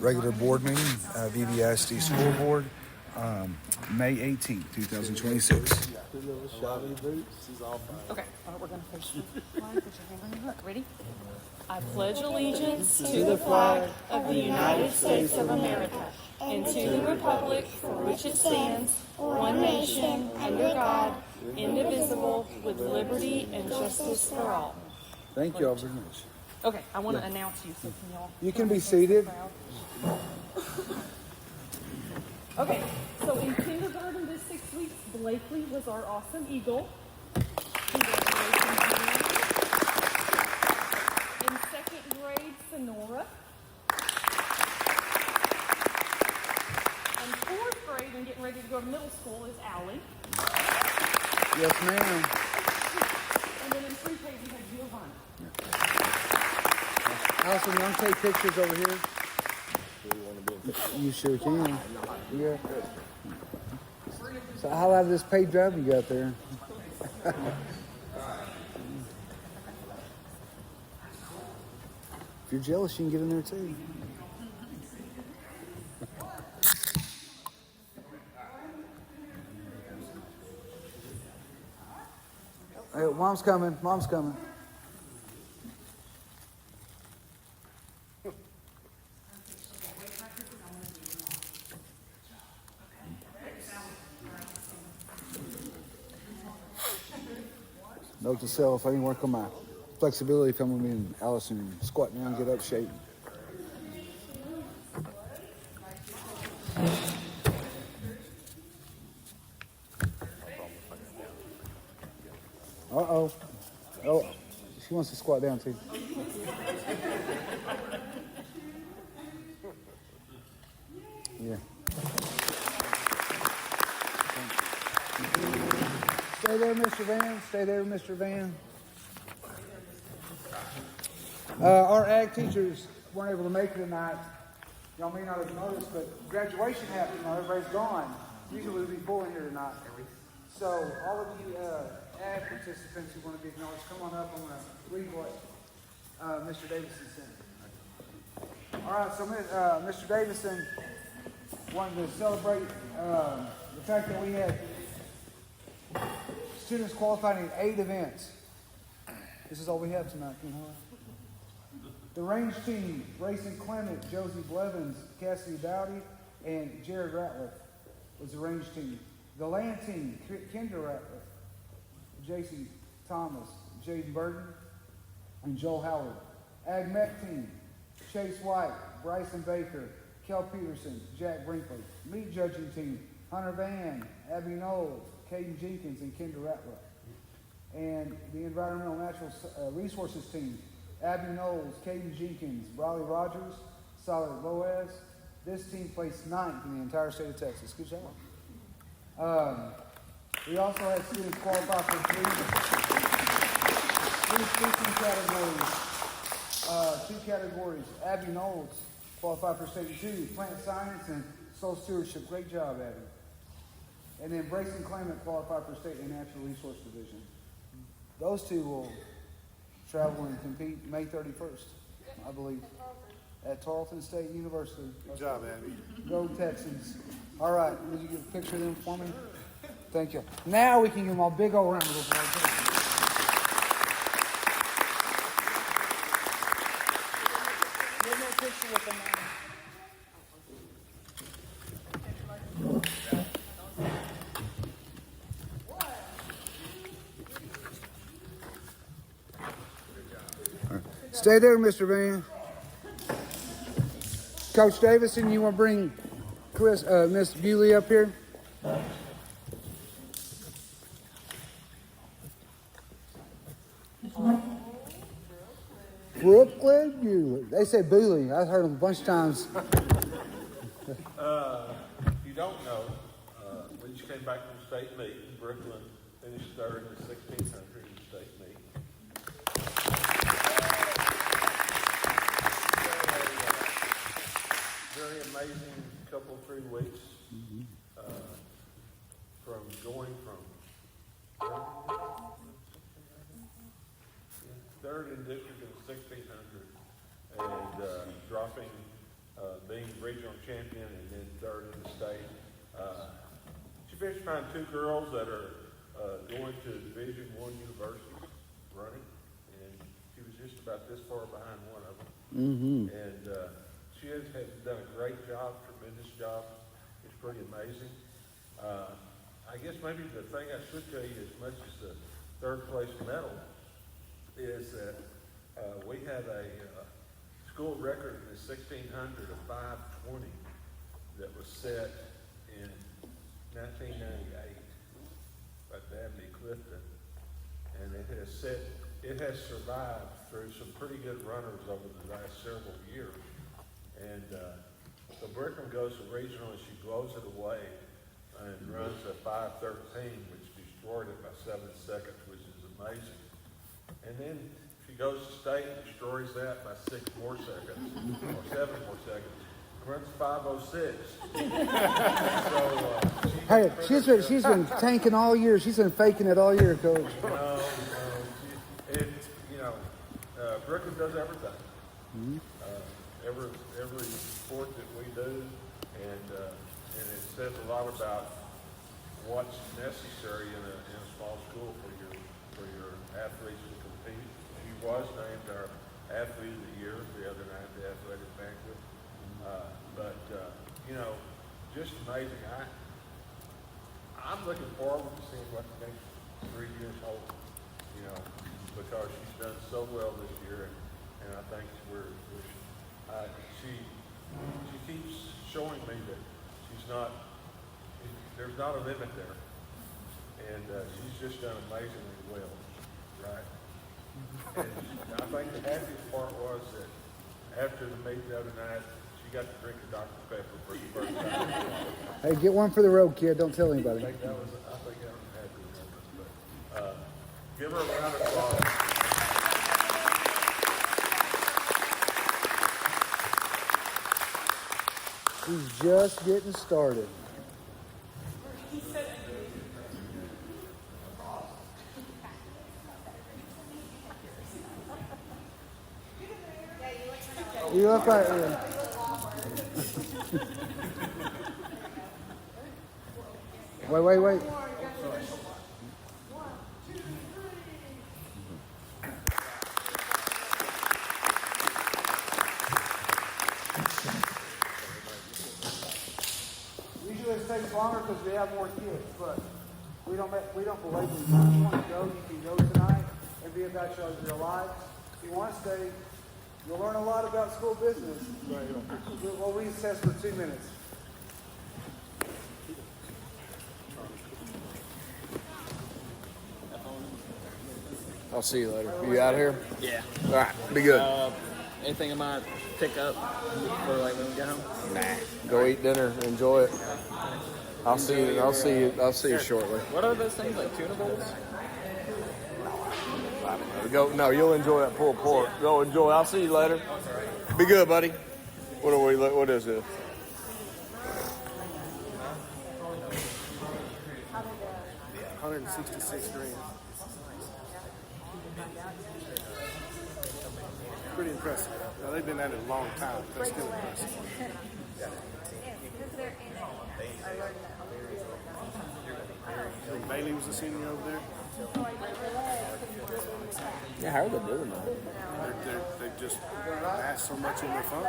Regular board meeting, VBISD School Board, May 18th, 2026. Okay, all right, we're going to face the flag. Put your hand on your heart. Ready? I pledge allegiance to the flag of the United States of America and to the republic for which it stands, one nation, under God, indivisible, with liberty and justice for all. Thank you all very much. Okay, I want to announce you, so can y'all... You can be seated. Okay, so in kindergarten this 6 weeks, Blakely was our awesome eagle. Congratulations, Miriam. In second grade, Sonora. In fourth grade, and getting ready to go to middle school, is Allie. Yes, ma'am. And then in pre-K, we have Giovanni. Allison, you want to take pictures over here? You sure can. Yeah. So how out of this paid job you got there? If you're jealous, you can get in there too. Hey, mom's coming. Mom's coming. Note to self, I didn't work on my flexibility if I'm going to be in Allison squat down, get up, shape. Uh-oh. Oh, she wants to squat down too. Yeah. Stay there, Mr. Van. Stay there, Mr. Van. Our ag teachers weren't able to make it tonight. Y'all may not have noticed, but graduation happened. Now everybody's gone. Usually we'd be full in here tonight. So all of you ag participants who want to be acknowledged, come on up. I'm going to read what Mr. Davison sent. All right, so Mr. Davison wanted to celebrate the fact that we had students qualified in 8 events. This is all we have tonight. The range team, Grayson Clement, Josie Blevins, Cassidy Dowdy, and Jared Ratliff was the range team. The land team, Kendra Ratliff, J.C. Thomas, Jaden Burton, and Joel Howard. Ag Met team, Chase White, Bryson Baker, Kel Peterson, Jack Brinkley. Meat judging team, Hunter Van, Abby Knowles, Caden Jenkins, and Kendra Ratliff. And the environmental natural resources team, Abby Knowles, Caden Jenkins, Briley Rogers, Solid Boaz. This team placed 9th in the entire state of Texas. Good job. We also had students qualify for 3 speaking categories. 2 categories. Abby Knowles qualified for state 2, plant science and soil stewardship. Great job, Abby. And then Brayson Clement qualified for state and natural resource division. Those 2 will travel and compete May 31st, I believe, at Tarleton State University. Good job, Abby. Go Texans. All right, did you get a picture of them for me? Thank you. Now we can give them a big old round of applause. Get me a picture with them now. Stay there, Mr. Van. Coach Davison, you want to bring Miss Bewley up here? Brooklyn Bewley. They say Bewley. I've heard them a bunch of times. If you don't know, we just came back from state meet. Brooklyn finished third in the 1600 in state meet. Very amazing couple 3 weeks from going from third in district in the 1600 and dropping, being regional champion and then third in the state. She finished behind two girls that are going to Division I universities running, and she was just about this far behind one of them. And she has done a great job, tremendous job. It's pretty amazing. I guess maybe the thing I should tell you, as much as the third place medal, is that we had a school record in the 1600 of 5:20 that was set in 1998 by Dabney Clifton, and it has survived through some pretty good runners over the last several years. And so Brigham goes to regional and she blows it away and runs a 5:13, which destroyed it by 7 seconds, which is amazing. And then she goes to state and destroys that by 6 more seconds, or 7 more seconds. Runs 5:06. So Hey, she's been tanking all year. She's been faking it all year, Coach. No, Brooklyn does everything. Every sport that we do, and it says a lot about what's necessary in a small school for your athletes to compete. She was named our athlete of the year the other night at the athletic banquet. Just amazing. I'm looking forward to seeing what the next 3 years hold, because she's done so well this year, and I think she keeps showing me that there's not a limit there, and she's just done amazingly well, right? And I think the happiest part was that after the meet the other night, she got to drink a Dr. Pepper for the first time. Hey, get one for the road, kid. Don't tell I anybody. think that was a happy moment. But give her a round of applause. She's just getting started. You look like. Wait. Usually it takes longer because we have more kids, but we don't belabor you. If you want to go, you can go tonight and be about your lives. If you want to stay, you'll learn a lot about school business. We'll recess for 2 minutes. I'll see you later. You out of here? Yeah. All right. Be good. Anything I might pick up for like when we get home? Nah. Go eat dinner. Enjoy it. I'll see you. I'll see you shortly. What are those things, like tunables? Go. No, you'll enjoy that pulled pork. Go enjoy. I'll see you later. Be good, buddy. What is this? $166 grand. Pretty impressive. Now, they've been at it a long time, but that's still impressive. I think Bailey was a senior over there. Yeah, how are they doing that? They've just asked so much in their fund.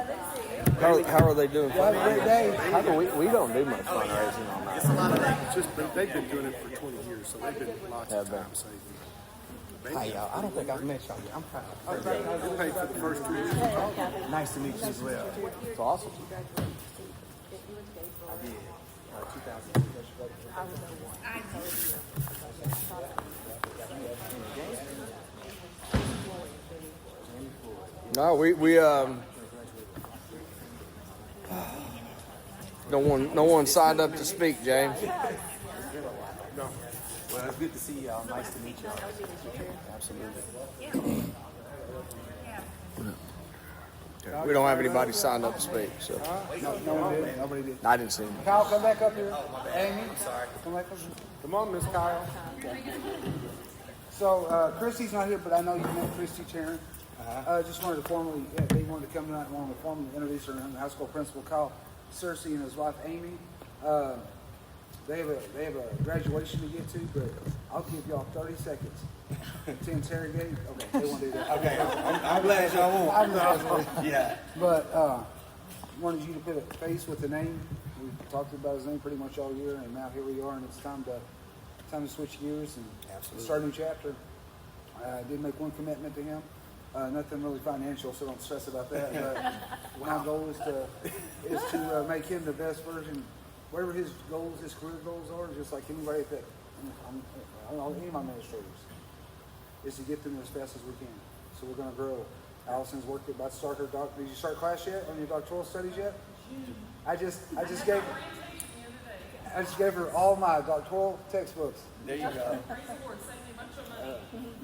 How are they doing? Have a great day. How do we don't do much fundraising on that. They've been doing it for 20 years, so they've been lots of time saving. Hi, y'all. I don't think I've met y'all yet. I'm proud. They paid for the first 2 years. Nice to meet you as well. It's awesome. I did. 2000. No, no one signed up to speak, James. Well, it's good to see y'all. Nice to meet y'all. Absolutely. We don't have anybody signed up to speak, so No one did. Nobody did. I didn't see him. Kyle, come back up here. Amy, come back up here. Come on, Miss Kyle. So, Christy's not here, but I know you met Christy Charon. Just wanted to formally, they wanted to come tonight and wanted to formally introduce our high school principal, Kyle Cersei, and his wife, Amy. They have a graduation to get to, but I'll give y'all 30 seconds to interrogate. Okay, they won't do that. Okay, I'm glad y'all won't. I'm glad. Yeah. But wanted you to put a face with the name. We talked about his name pretty much all year, and now here we are, and it's time to switch gears and start a new chapter. I did make one commitment to him. Nothing really financial, so don't stress about that. But my goal is to make him the best version, whatever his goals, his career goals are, just like anybody that any of my administrators, is to get them as fast as we can. So we're going to grow. Allison's about to start her doc. Did you start class yet on your doctoral studies yet? I just gave her all my doctoral textbooks. There you go.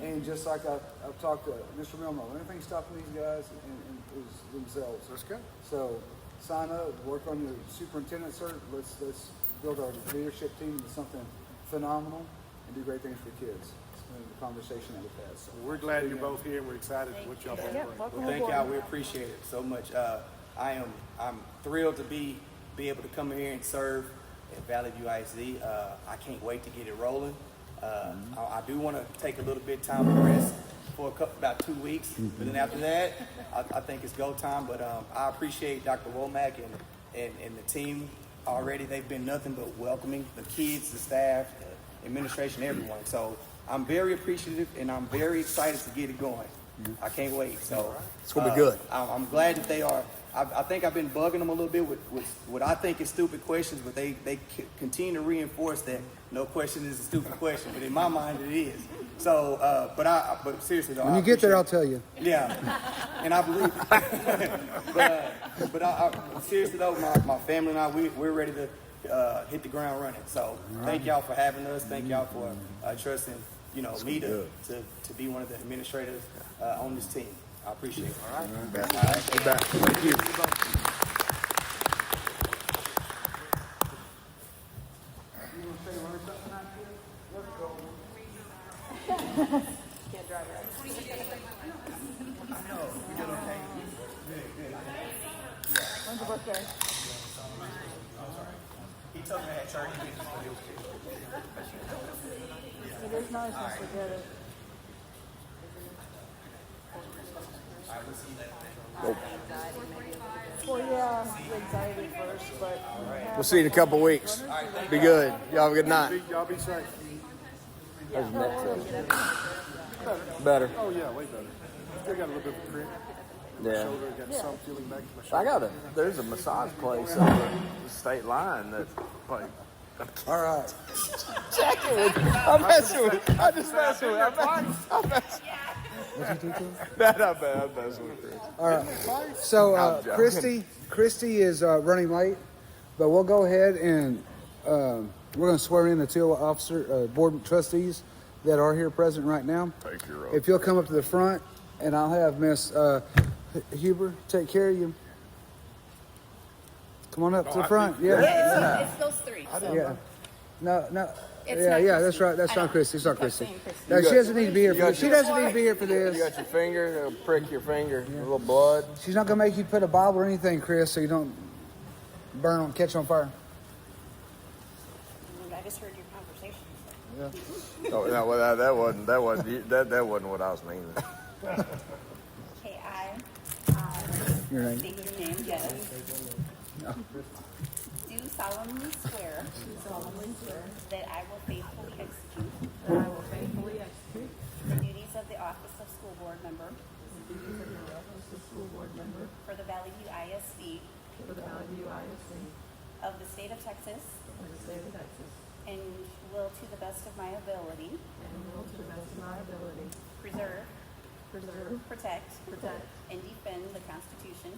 And just like I've talked to Mr. Milmo, anything stopping these guys and is themselves. That's good. So sign up, work on your superintendent cert. Let's build our leadership team into something phenomenal and do great things for kids. It's been the conversation that we've had. So We're glad you're both here and we're excited for what y'all both bring. Well, thank y'all. We appreciate it so much. I'm thrilled to be able to come in here and serve at Valley View ISD. I can't wait to get it rolling. I do want to take a little bit of time to rest for about 2 weeks, but then after that, I think it's go time. But I appreciate Dr. Womack and the team already. They've been nothing but welcoming, the kids, the staff, the administration, everyone. So I'm very appreciative, and I'm very excited to get it going. I can't wait. So It's gonna be good. I'm glad that they are. I think I've been bugging them a little bit with what I think is stupid questions, but they continue to reinforce that no question is a stupid question, but in my mind it is. So, but seriously though, when you get there, I'll tell you. Yeah, and I believe it. but I seriously though, my family and I, we're ready to hit the ground running. So thank y'all for having us. Thank y'all for trusting me to be one of the administrators on this team. I appreciate it. All right. You bet. Thank you. Can't drive it. When's your birthday? He told me I had 30 minutes, but it was It is nice once we get it. Well, yeah, anxiety first, but We'll see you in a couple weeks. Be good. Y'all have a good night. Y'all be safe. Better. Oh yeah, way better. Still got a little bit of a cramp. Yeah. Shoulder, got some feeling back to my I shoulder. there's a massage place over the state line that, like, All right. I'm messing with it. I'm just messing with it. I'm messing. What'd you do to him? I'm messing with Chris. All right. So I'm joking. Christy is running late, but we'll go ahead and we're going to swear in the two board trustees that are here present right now. Take your oath. If you'll come up to the front, and I'll have Miss Huber take care of you. Come on up to the front. Yeah. it's those three. So. Yeah. No. It's Yeah, not yeah, Christy. that's right. That's I not know. Christy. It's not Kept Christy. saying Christy. No, she doesn't need to be here for this. She your- doesn't need to be here for You this. got your finger, it'll prick your finger, a little blood. She's not gonna make you put a Bible or anything, Chris, so you don't catch on fire. I just heard your conversation. Oh, no, well, that wasn't what I was meaning. Okay, I Your name. state your name, yes. Do solemnly swear that I will faithfully execute the duties of the office of school board member for the Valley View ISD of the state of Texas and will to the best of my ability preserve, protect, and defend the Constitution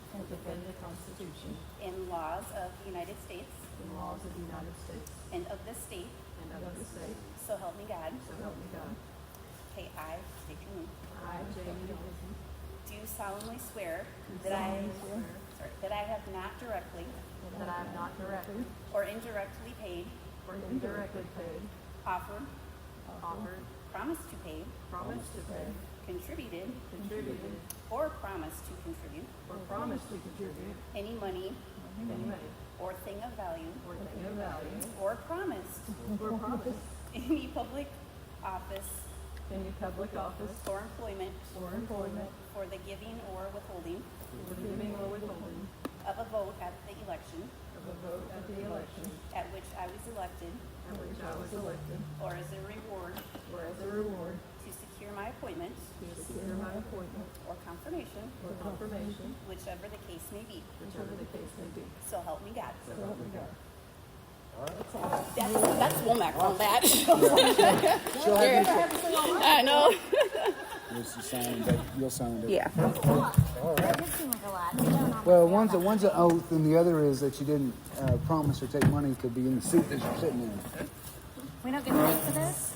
and laws of the United States and of this state. So help me God. Okay, I state your name. Do solemnly swear that I have not directly or indirectly paid, offered, promised to pay, contributed, or promise to contribute any money or thing of value or promised any public office or employment for the giving or withholding of a vote at the election at which I was elected or as a reward to secure my appointment or confirmation, whichever the case may be. So help me God. That's Womack on that. She'll have you, I know. you'll sign it. Yeah. That did seem like a lot. You don't always Well, say one's all an oath, and the other is that you didn't promise or take money to be in the seat that you're sitting in. that. We don't get paid for this?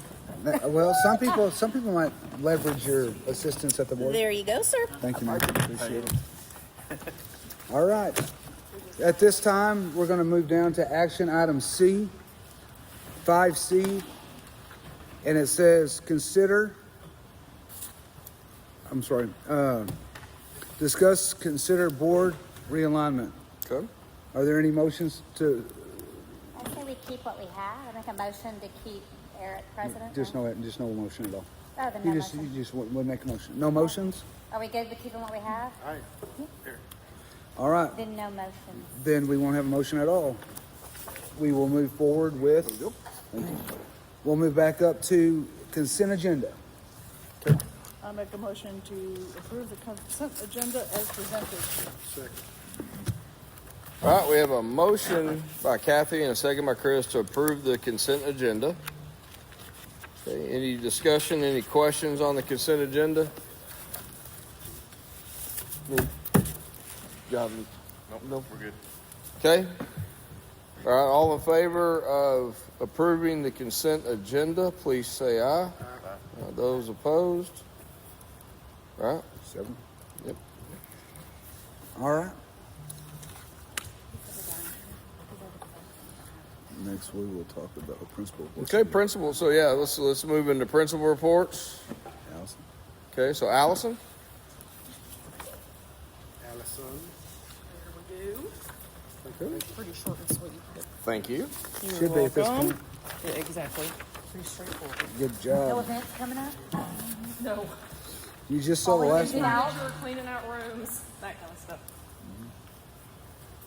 Well, some people might leverage your assistance at the board. There you go, sir. Thank you, Mike. Appreciate it. All right. At this time, we're going to move down to action item C, 5C, and it says consider board realignment. Okay. Are there any motions to, I say we keep what we have. I make a motion to keep Eric president. just no motion at all? Oh, then You no just motion. would make a motion. No motions? Are we good with keeping what we have? All right. Then no motion. Then we won't have a motion at all. We will move forward with. Thank you. We'll move back up to consent agenda. I make a motion to approve the consent agenda as presented. All right, we have a motion by Kathy and a second by Chris to approve the consent agenda. Okay, any discussion, any questions on the consent agenda? Nope, we're good. Okay. All right, all in favor of approving the consent agenda, please say aye. Those opposed? All right. 7. Yep. All right. Next, we will talk about principal. Okay, principal. So yeah, let's move into principal reports. Allison. Okay, so Allison. Pretty short and sweet. Thank you. Should be at this point. Yeah, exactly. Pretty straightforward. Good No job. events coming up? No. You just saw the last one. Manager, cleaning out rooms, that kind of stuff.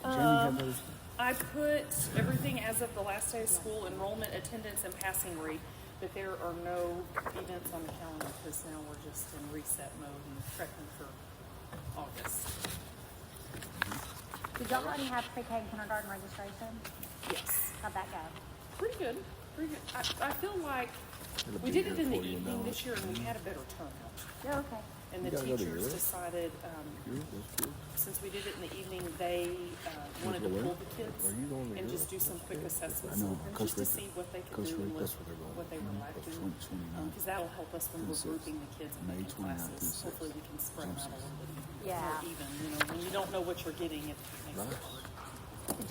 Jamie had those. I put everything as of the last day of school, enrollment, attendance, and passing rate, but there are no events on the calendar because now we're just in reset mode and prepping for August. Did y'all already have pre-K and kindergarten registration? Yes. How'd that go? Pretty good. Pretty good. I feel like we did it in the evening this year and we had a better turnout. You're okay. And the teachers decided, since we did it in the evening, they wanted to pull the kids and just do some quick assessments and just to see what they could do and what they were like to do. Because that'll help us when we're grouping the kids in making classes. Hopefully we can spread them out a little bit more even. You know, when you don't know what you're getting, it makes it hard.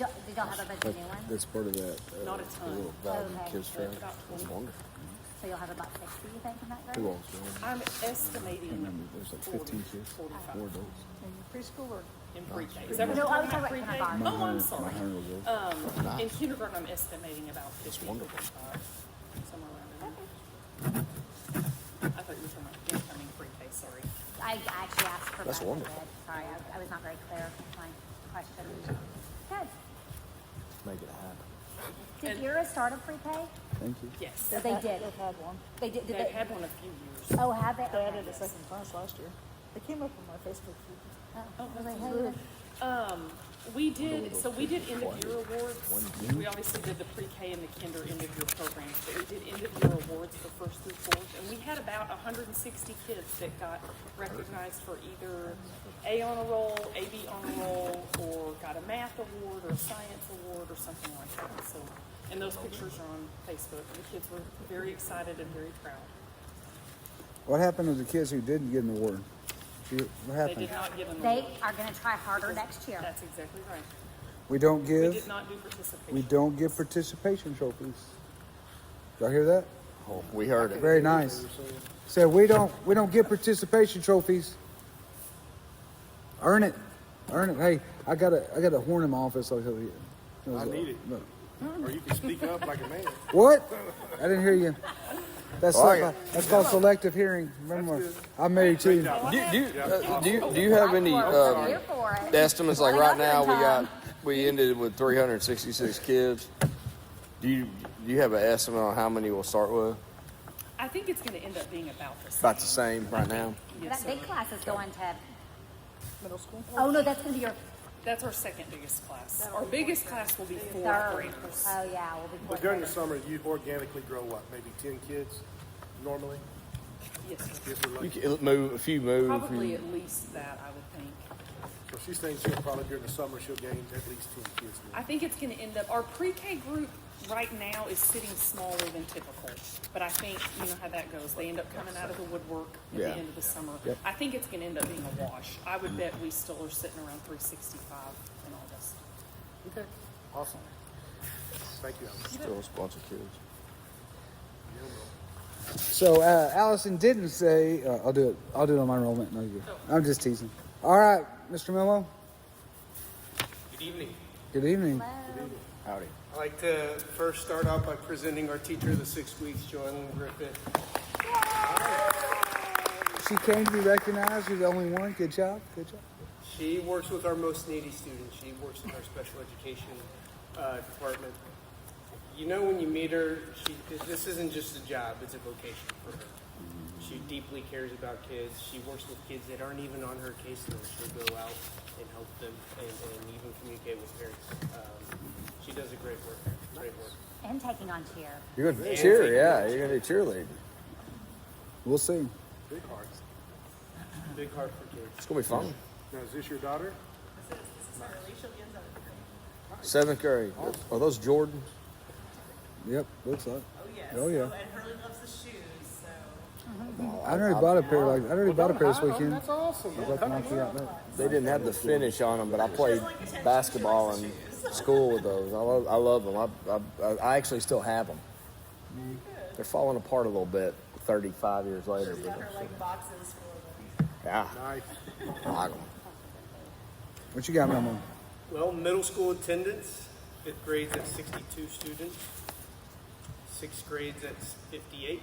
Did y'all have a bunch of new ones? That's part of that. Not a ton. Okay. Kids track. About 20. That's wonderful. So you'll have about 60, you think, in that Who grade? else? I'm estimating There's like 40, 15 kids, 45 4 adults. In preschool or in pre-K. Is that what No, you're I was talking talking about about pre-K? kindergarten. Oh, I'm sorry. 100 adults. In kindergarten, I'm estimating about 50, 55, somewhere around there. I thought you were talking about incoming pre-K, sorry. I actually asked for That's both of wonderful. it. Sorry, I was not very clear with my question. Good. Make it happen. Did And- Ira start a pre-K? Thank you. Yes. They did. they've had one. They did. Did They've they? had one a few years. Oh, have they? They Okay. added a second class last year. They came up on my Facebook feed. Oh, was they hated? We did end of year awards. We obviously did the pre-K and the kinder end of year programs, but we did end of year awards for first through fourth, and we had about 160 kids that got recognized for either A on a roll, AB on a roll, or got a math award or a science award or something like that. So, and those pictures are on Facebook. The kids were very excited and very proud. What happened to the kids who didn't get an award? What They happened? did not get an They award. are going to try harder next year. That's exactly right. We don't We give. did not do participation. We don't give participation trophies. Y'all hear that? Oh, we heard it. Very nice. Said we don't give participation trophies. Earn it. Hey, I got a horn in my office. I'll tell you. I need it. No. Or you can speak up like a man. What? I didn't hear you. That's Well, that's called selective hearing. Remember, I'm married too. Do you have any Here for it. estimates? Like right now, we ended with 366 kids. Do you have an estimate on how many we'll start with? I think it's going to end up being about the same. About the same right now. That big class is going to, Middle school? oh no, that's gonna be your That's our second biggest class. Our biggest class will be fourth third. graders. Oh yeah, we'll be But fourth during the graders. summer, you organically grow what, maybe 10 kids normally? Yes, sir. If we're lucky. You can move a few move. Probably at least that, I would think. So she's saying she'll probably during the summer, she'll gain at least 10 kids. I think it's going to end up, our pre-K group right now is sitting smaller than typical. But I think, you know how that goes. They end up coming out of the woodwork at the end of the summer. Yep. I think it's going to end up being a wash. I would bet we still are sitting around 365 in August. Okay, awesome. Thank you, Alex. Still a bunch of kids. So Allison didn't say. I'll do it on my enrollment. No, you. I'm just teasing. All right, Mr. Mello. Good evening. Good evening. Howdy. I'd like to first start off by presenting our teacher of the 6 weeks, Joanne Griffith. She came to be recognized. You're the only one. Good job. Good job. She works with our most needy students. She works in our special education department. You know, when you meet her, this isn't just a job, it's a vocation for her. She deeply cares about kids. She works with kids that aren't even on her caseload. She'll go out and help them and even communicate with parents. She does a great work. Great work. And taking on cheer. You're gonna cheer, yeah. You're gonna do cheerleading. We'll see. Big hearts. Big heart for kids. It's gonna be fun. Now, is this your daughter? Seventh grade. Are those Jordans? Yep. Looks like. Oh yes. Oh yeah. And Hurley loves the shoes, so. I already bought a pair. I already bought a pair this weekend. That's awesome. They didn't have the finish on them, but I played basketball in school with those. I love them. I actually still have them. They're falling apart a little bit 35 years later. She's got her like boxes full of them. Yeah. Nice. I like 'em. What you got, Memo? Well, middle school attendance, 5th grade's at 62 students, 6th grade's at 58,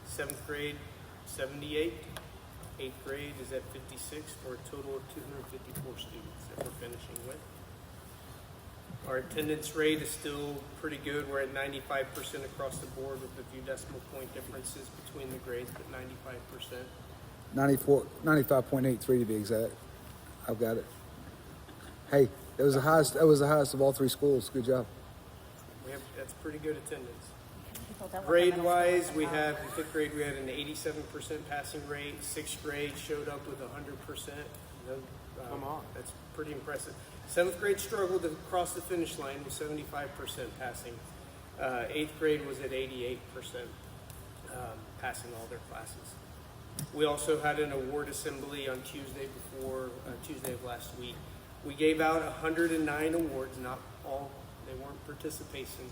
7th grade 78, 8th grade is at 56 for a total of 254 students that we're finishing with. Our attendance rate is still pretty good. We're at 95% across the board with a few decimal point differences between the grades, but 95%. 95.83 to be exact. I've got it. Hey, that was the highest. That was the highest of all three schools. Good job. That's pretty good attendance. People don't want Grade their wise, middle we school have, in 5th grade, we had an 87% passing rate. 6th grade showed up with 100%. Come on. That's pretty impressive. 7th grade struggled to cross the finish line with 75% passing. 8th grade was at 88% passing all their classes. We also had an award assembly on Tuesday of last week. We gave out 109 awards, not all, they weren't participation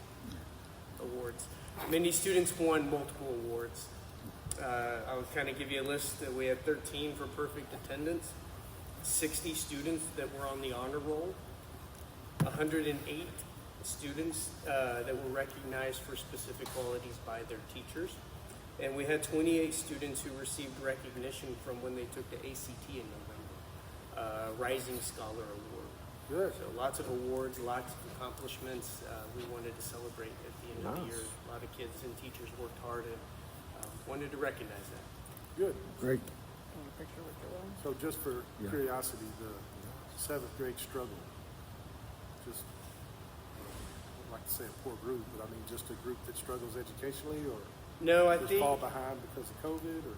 awards. Many students won multiple awards. I'll kind of give you a list. We had 13 for perfect attendance, 60 students that were on the honor roll, 108 students that were recognized for specific qualities by their teachers, and we had 28 students who received recognition from when they took the ACT in November, Rising Scholar Award. Good. So lots of awards, lots of accomplishments. We wanted to celebrate at the end of the year. A lot of kids and teachers worked hard and wanted to recognize that. Good. Great. So just for curiosity, the 7th grade struggle, just, I don't like to say a poor group, but I mean just a group that struggles educationally, or No, I just think fall behind because of COVID, or?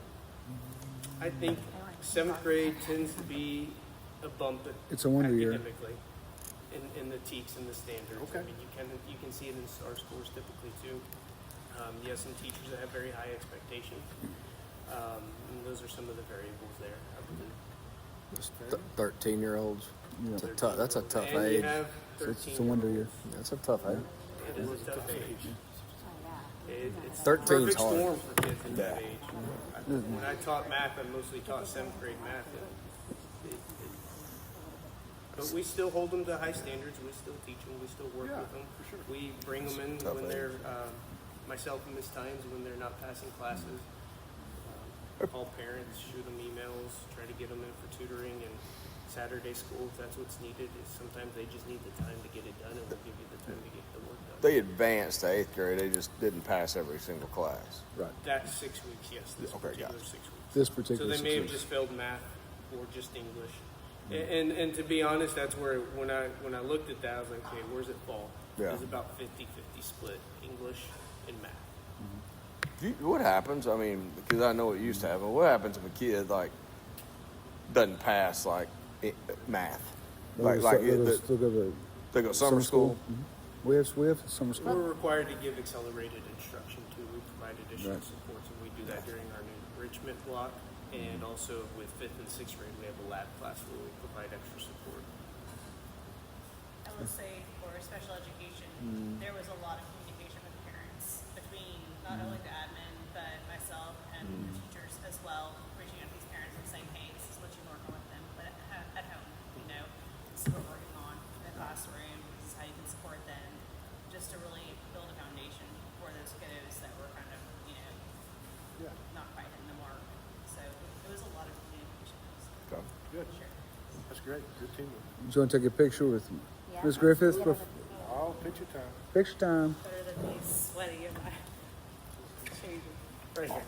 I think 7th grade tends to be a bump It's a wonder year. academically in the TEKS and the standards. Okay. I mean, you can see it in our scores typically too. Yes, some teachers that have very high expectations. And those are some of the variables there, I believe. 13-year-olds. Yeah. That's a tough And you age. have It's a wonder year. That's a tough age. It is a tough age. It's 13's a perfect hard. storm for kids in that age. When I taught math, I mostly taught 7th grade math. But we still hold them to high standards. We still teach them. We still work with them. for sure. We bring them in when they're, myself and Miss Tynes, when they're not passing classes. Call parents, shoot them emails, try to get them in for tutoring and Saturday school if that's what's needed. Sometimes they just need the time to get it done, and we'll give you the time to get the work done. They advanced to 8th grade. They just didn't pass every single class. Right. That's 6 weeks, yes. This Okay, particular gotcha. 6 weeks. This So particular they may have success. just failed math or just English. And to be honest, that's where when I looked at that, I was like, okay, where's it fall? Yeah. It's about 50-50 split English and math. What happens? I mean, because I know it used to happen. What happens if a kid like doesn't pass like math? Like they go summer school. We have summer school. We're required to give accelerated instruction too. We provide additional supports, and we do that during our new enrichment block. And also with 5th and 6th grade, we have a lab class where we provide extra support. I will say for special education, there was a lot of communication with parents between not only the admin, but myself and the teachers as well, reaching out to these parents and saying, hey, this is what you're working with them, but at home, you know, this is what we're working on in the classroom, this is how you can support them, just to really build a foundation for those kiddos that were kind of, you know, not quite hitting the mark. So it was a lot of communication. Okay. Good. That's great. Good teamwork. Do you want to take a picture with Yeah. Ms. Griffith? Oh, picture time. Picture time. Better than me sweaty in my Right here.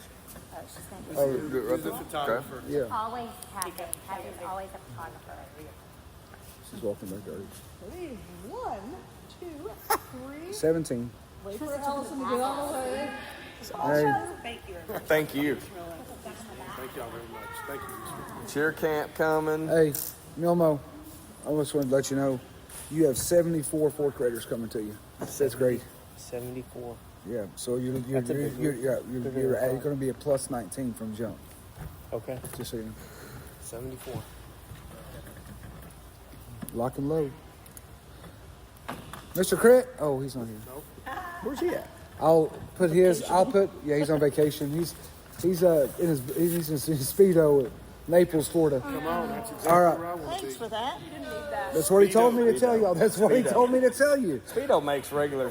Oh, she's gonna be. Oh, Who's right the there. photographer? Yeah. Always Kathy. Kathy's always a photographer. She's walking back there. Leave 1, 2, 3. 17. Wait for Allison to get on the way. Hey, Thank you, everyone. Thank you. Thank y'all very much. Thank you. Cheer camp coming. hey, Milmo, I just wanted to let you know, you have 74 4th graders coming to you. That's great. 74. Yeah, so you're That's a big group. you're going to be a plus 19 from jump. Okay. Just so you know. 74. Lock and load. Mr. Crit? Oh, he's not here. Where's he at? He's on vacation. He's in his Speedo at Naples, Florida. Come on, that's exactly All right. where I want to Thanks be. for that. That's what he told me to tell y'all. That's what he told me to tell you. Speedo makes regular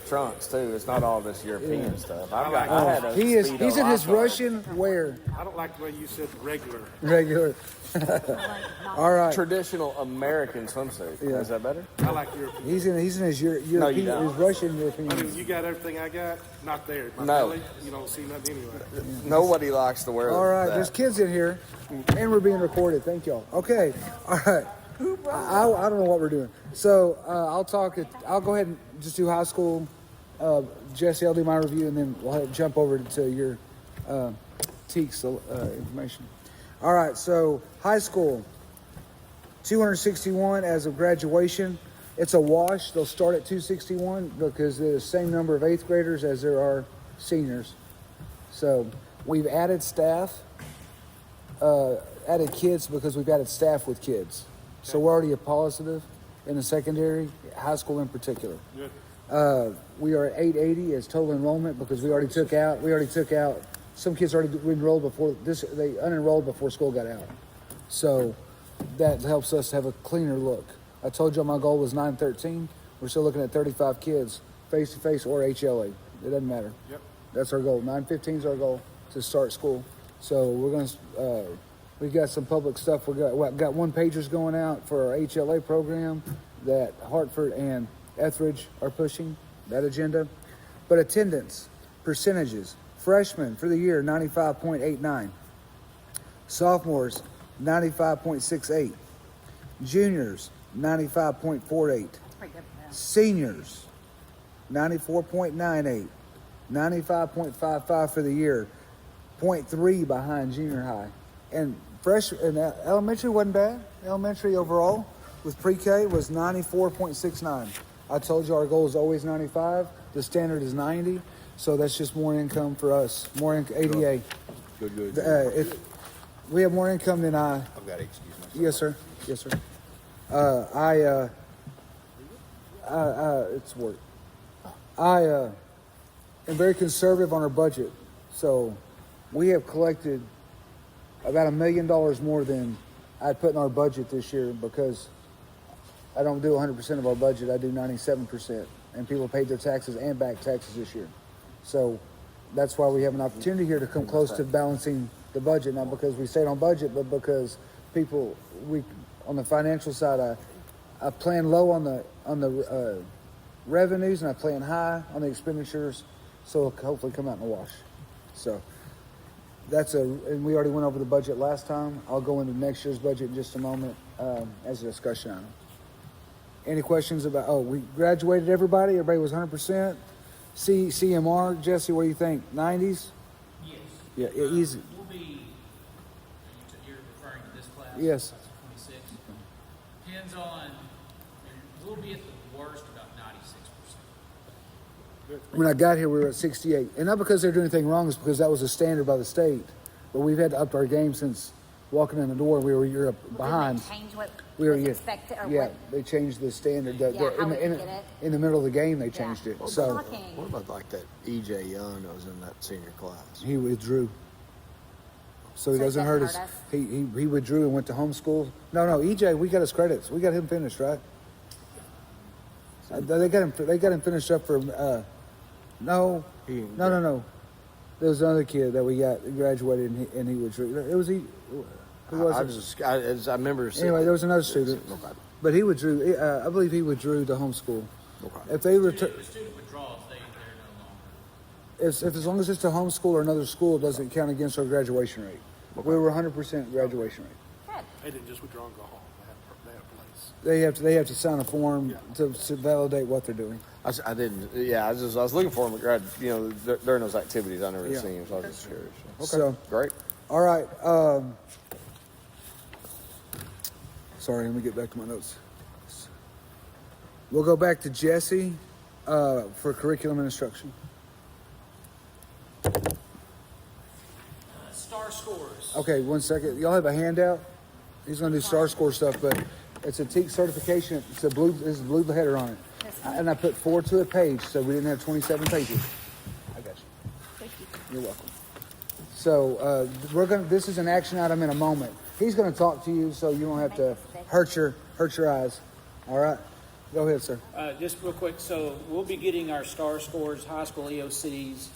trunks too. It's not all this European stuff. I had a He's Speedo in his icon. Russian wear. I don't like the way you said regular. Regular. All right. Traditional American swimsuit. Yeah. Is that better? I like European. He's in his European, No, you don't. his Russian I European. mean, you got everything I got. Not there. My No. belly, you don't see nothing anyway. Nobody likes to wear All right, that. there's kids in here, and we're being recorded. Thank y'all. Okay, all right. I don't know what we're doing. So I'll go ahead and just do high school. Jesse, I'll do my review, and then we'll jump over to your TEKS information. All right, so high school, 261 as of graduation. It's a wash. They'll start at 261 because they're the same number of 8th graders as there are seniors. So we've added staff, added kids because we've added staff with kids. So we're already a positive in the secondary, high school in particular. Good. We are at 880 as total enrollment because we already took out, some kids already enrolled before this, they unenrolled before school got out. So that helps us have a cleaner look. I told you my goal was 913. We're still looking at 35 kids, face-to-face or HLA. It doesn't matter. Yep. That's our goal. 915 is our goal to start school. So we're going to, we got some public stuff. We got one pagers going out for our HLA program that Hartford and Etheridge are pushing, that agenda. But attendance, percentages, freshmen for the year, 95.89. Sophomores, 95.68. Juniors, 95.48. Seniors, 94.98. 95.55 for the year. 0.3 behind junior high. And elementary wasn't bad. Elementary overall with pre-K was 94.69. I told you our goal is always 95. The standard is 90. So that's just more income for us. More ADA. Good. If we have more income than I. I've got to excuse myself. Yes, sir. Yes, sir. It's work. I am very conservative on our budget. So we have collected about $1 million more than I'd put in our budget this year because I don't do 100% of our budget. I do 97%. And people paid their taxes and back taxes this year. So that's why we have an opportunity here to come close to balancing the budget, not because we stayed on budget, but because people, on the financial side, I plan low on the revenues and I plan high on the expenditures, so it'll hopefully come out in the wash. So and we already went over the budget last time. I'll go into next year's budget in just a moment as a discussion item. Any questions about, we graduated everybody? Everybody was 100%? CMR, Jesse, what do you think? 90s? Yes. Yeah, easy. We'll be, you're referring to this class? Yes. Class of 26. Depends on, we'll be at the worst about 96%. When I got here, we were at 68. And not because they're doing anything wrong, it's because that was a standard by the state. But we've had to up our game since walking in the door. We were a year behind. Did they change what We were was yeah, expected? Or yeah, what? they changed the standard. How we get it. In the middle of the game, they changed it. So What about like that E.J. Young that was in that senior class? he withdrew. So he So it doesn't doesn't hurt hurt us. us? He withdrew and went to homeschool. No, EJ, we got his credits. We got him finished, right? They got him finished up for. No. There was another kid that we got graduated and he withdrew. It was he. Who was it? I remember seeing. Anyway, there was another student, but he withdrew. I believe he withdrew to homeschool. Okay. If they return, The student withdraws, they're no longer. if as long as it's to homeschool or another school, it doesn't count against our graduation rate. We were 100% graduation rate. Good. They didn't just withdraw and go home. They have a place. They have to sign a form to validate what they're doing. I didn't. Yeah, I was looking for him at grad. During those activities, I never Yeah. seen him, so I was just curious. Okay, So- great. All right. Sorry, let me get back to my notes. We'll go back to Jesse for curriculum and instruction. Star scores. Okay, 1 second. Y'all have a handout? He's going to do STAR score stuff, but it's a TEAC certification. There's a blue header on it. And I put 4 to a page, so we didn't have 27 pages. I got you. Thank you. You're welcome. So this is an action item in a moment. He's going to talk to you, so you don't have to hurt your eyes. All right, go ahead, sir. Just real quick, so we'll be getting our star scores, high school EOCs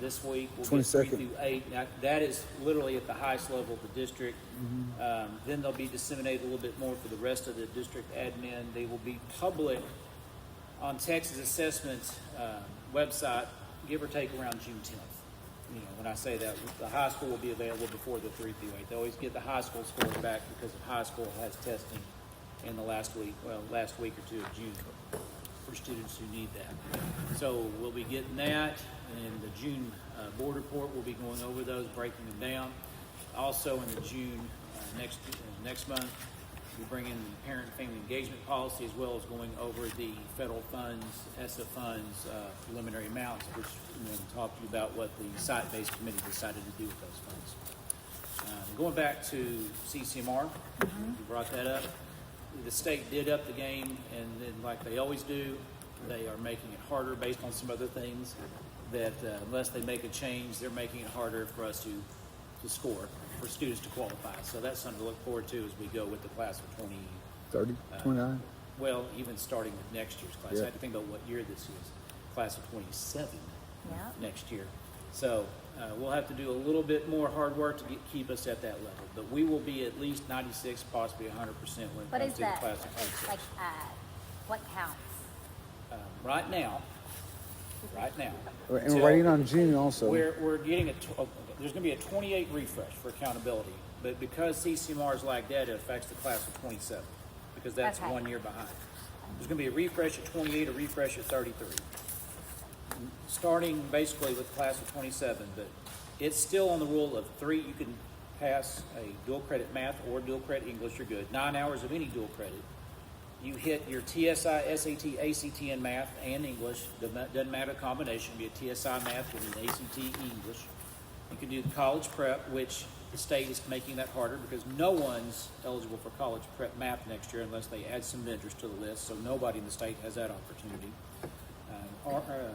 this week. We'll get 3 22nd. through 8. Now, that is literally at the highest level of the district. Then they'll be disseminated a little bit more for the rest of the district admin. They will be public on Texas Assessment's website, give or take around June 10th. When I say that, the high school will be available before the 3 through 8. They always get the high school scores back because the high school has testing in the last week or 2 of June for students who need that. So we'll be getting that, and the June board report, we'll be going over those, breaking them down. Also in the June next month, we bring in the parent and family engagement policy, as well as going over the federal funds, ESSA funds, preliminary amounts, which talk to you about what the site-based committee decided to do with those funds. Going back to CCMR, you brought that up. The state did up the game, and then like they always do, they are making it harder based on some other things that unless they make a change, they're making it harder for us to score, for students to qualify. So that's something to look forward to as we go with the class of 30, 29. well, even starting with next year's class. Yeah. I have to think about what year this is. Class of 27 Yeah. next year. So we'll have to do a little bit more hard work to keep us at that level. But we will be at least 96, possibly 100% when it What comes is to the that? class of It's 26. like, what counts? Right now, And So we're waiting on June also. we're getting there's going to be a 28 refresh for accountability, but because CCMR's like that, it affects the class of 27 because that's Okay. 1 year behind. There's going to be a refresh at 28, a refresh at 33, starting basically with the class of 27. But it's still on the rule of 3. You can pass a dual credit math or dual credit English. You're good. 9 hours of any dual credit. You hit your TSI, SAT, ACT in math and English. Doesn't matter the combination. Be a TSI math with an ACT English. You can do the college prep, which the state is making that harder because no one's eligible for college prep math next year unless they add some vendors to the list. So nobody in the state has that opportunity. Complete Offer a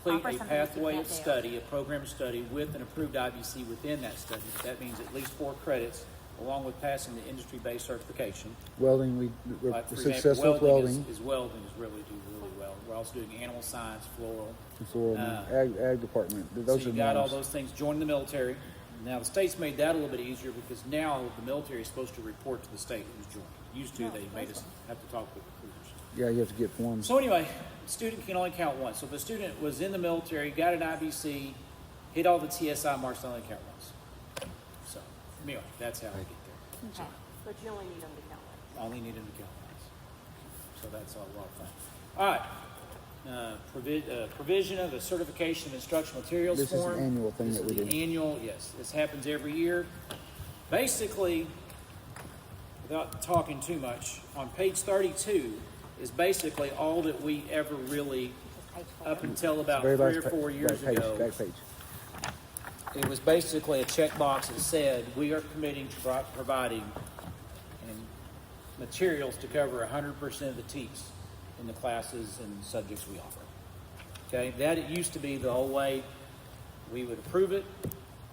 something pathway that you of can't do. study, a program of study with an approved IBC within that study. That means at least 4 credits along with passing the industry-based certification. Welding, we're Like, for successful example, with welding. welding is really well. We're also doing animal science, floral. For ag department. Those So are you got all mines. those things. Join the military. Now the state's made that a little bit easier because now the military is supposed to report to the state who's joining. Used to, they made us have to talk with recruiters. Yeah, you have to get forms. So anyway, student can only count once. So if a student was in the military, got an IBC, hit all the TSI marks, they only count once. So anyway, that's how we get there. Okay. But you only need them to count once. Only need them to count once. So that's all well fun. All right. Provision of a certification of instructional materials This is form. an annual thing This that is we the do. annual, yes. This happens every year. Basically, without talking too much, on page 32 is basically all that we ever really, up until about Very 3 last or 4 years back page, ago, back page. it was basically a checkbox that said we are committing to providing materials to cover 100% of the TEKS in the classes and subjects we offer. Okay, that it used to be the whole way. We would approve it,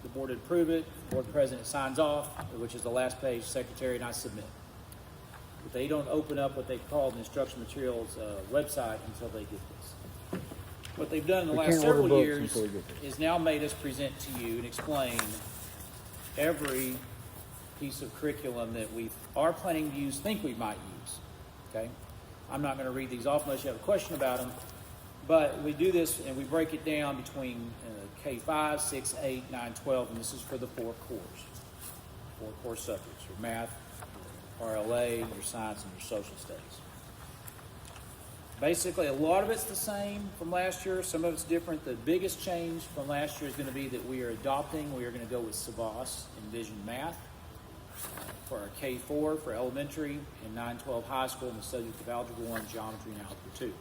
the board would approve it, the board president signs off, which is the last page, secretary and I submit. But they don't open up what they call the instruction materials website until they get this. What they've done in the We last can't order several books years until we get this. is now made us present to you and explain every piece of curriculum that we are planning to use, think we might use. Okay? I'm not going to read these off unless you have a question about them, but we do this and we break it down between K5, 6, 8, 9, 12, and this is for the 4 core subjects, your math, RLA, your science, and your social studies. Basically, a lot of it's the same from last year. Some of it's different. The biggest change from last year is going to be that we are going to go with Savas in Vision Math for our K4 for elementary and 9-12 high school in the subject of Algebra 1, Geometry, and Algebra 2.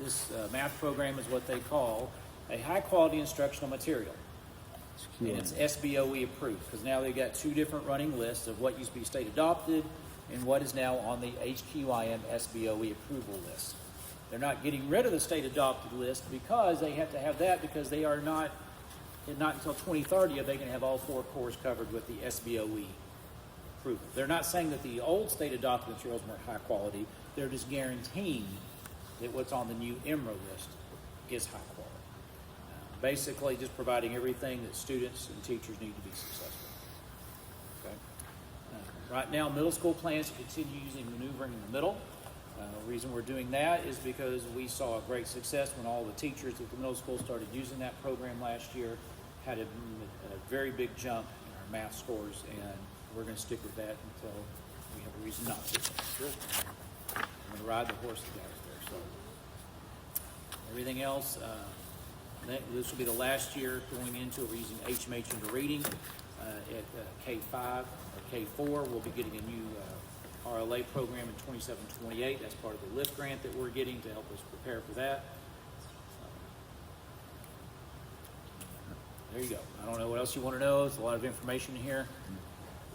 This math program is what they call a high-quality instructional material. And it's SBOE approved because now they've got 2 different running lists of what used to be state adopted and what is now on the HQIM SBOE approval list. They're not getting rid of the state adopted list because they have to have that because they are not until 2030 are they going to have all 4 cores covered with the SBOE approval. They're not saying that the old state adopted materials weren't high quality. They're just guaranteeing that what's on the new IMRO list is high quality. Basically, just providing everything that students and teachers need to be successful. Okay. Right now, middle school plans to continue using maneuvering in the middle. The reason we're doing that is because we saw a great success when all the teachers at the middle school started using that program last year, had a very big jump in our math scores, and we're going to stick with that until we have a reason not to. I'm going to ride the horse that got us there. So everything else, this will be the last year going into it. We're using HMH into reading at K5 or K4. We'll be getting a new RLA program in 27-28. That's part of the LIFT grant that we're getting to help us prepare for that. There you go. I don't know what else you want to know. There's a lot of information here.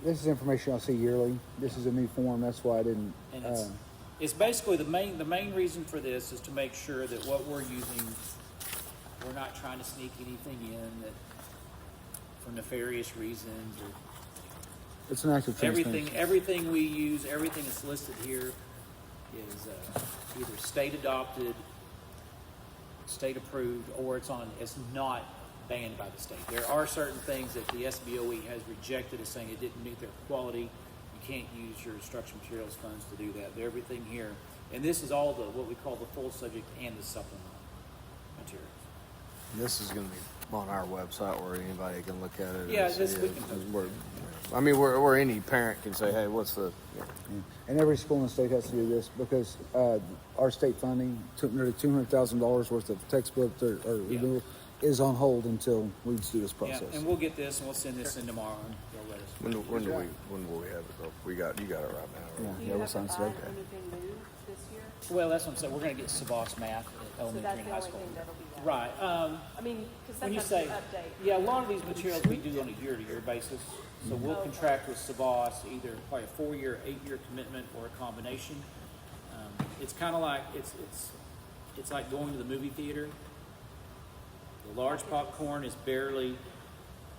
This is information I'll see yearly. This is a new form. That's why I didn't. And it's basically the main reason for this is to make sure that what we're using, we're not trying to sneak anything in that for nefarious reasons or. It's an act of transparency. Everything we use, everything that's listed here is either state adopted, state approved, or it's not banned by the state. There are certain things that the SBOE has rejected as saying it didn't meet their quality. You can't use your instruction materials funds to do that. They're everything here. And this is all what we call the full subject and the supplemental materials. This is going to be on our website where anybody can look at it. Yeah, where any parent can say, hey, what's the... Yeah. And every school in the state has to do this because our state funding, nearly $200,000 worth of textbooks or renewal is on hold until we do this process. Yeah, and we'll get this and we'll send this in tomorrow and they'll let us. When will we have it though? You got it right now. Right? Yeah, we'll sign today. Anything new this year? Well, that's what I'm saying. We're going to get Savas math at elementary and high school. Right. I mean, because When you sometimes say, we update. yeah, a lot of these materials we do on a year-to-year basis. So we'll contract with Savas, either probably a 4-year, 8-year commitment or a combination. It's kind of like, it's like going to the movie theater. The large popcorn is barely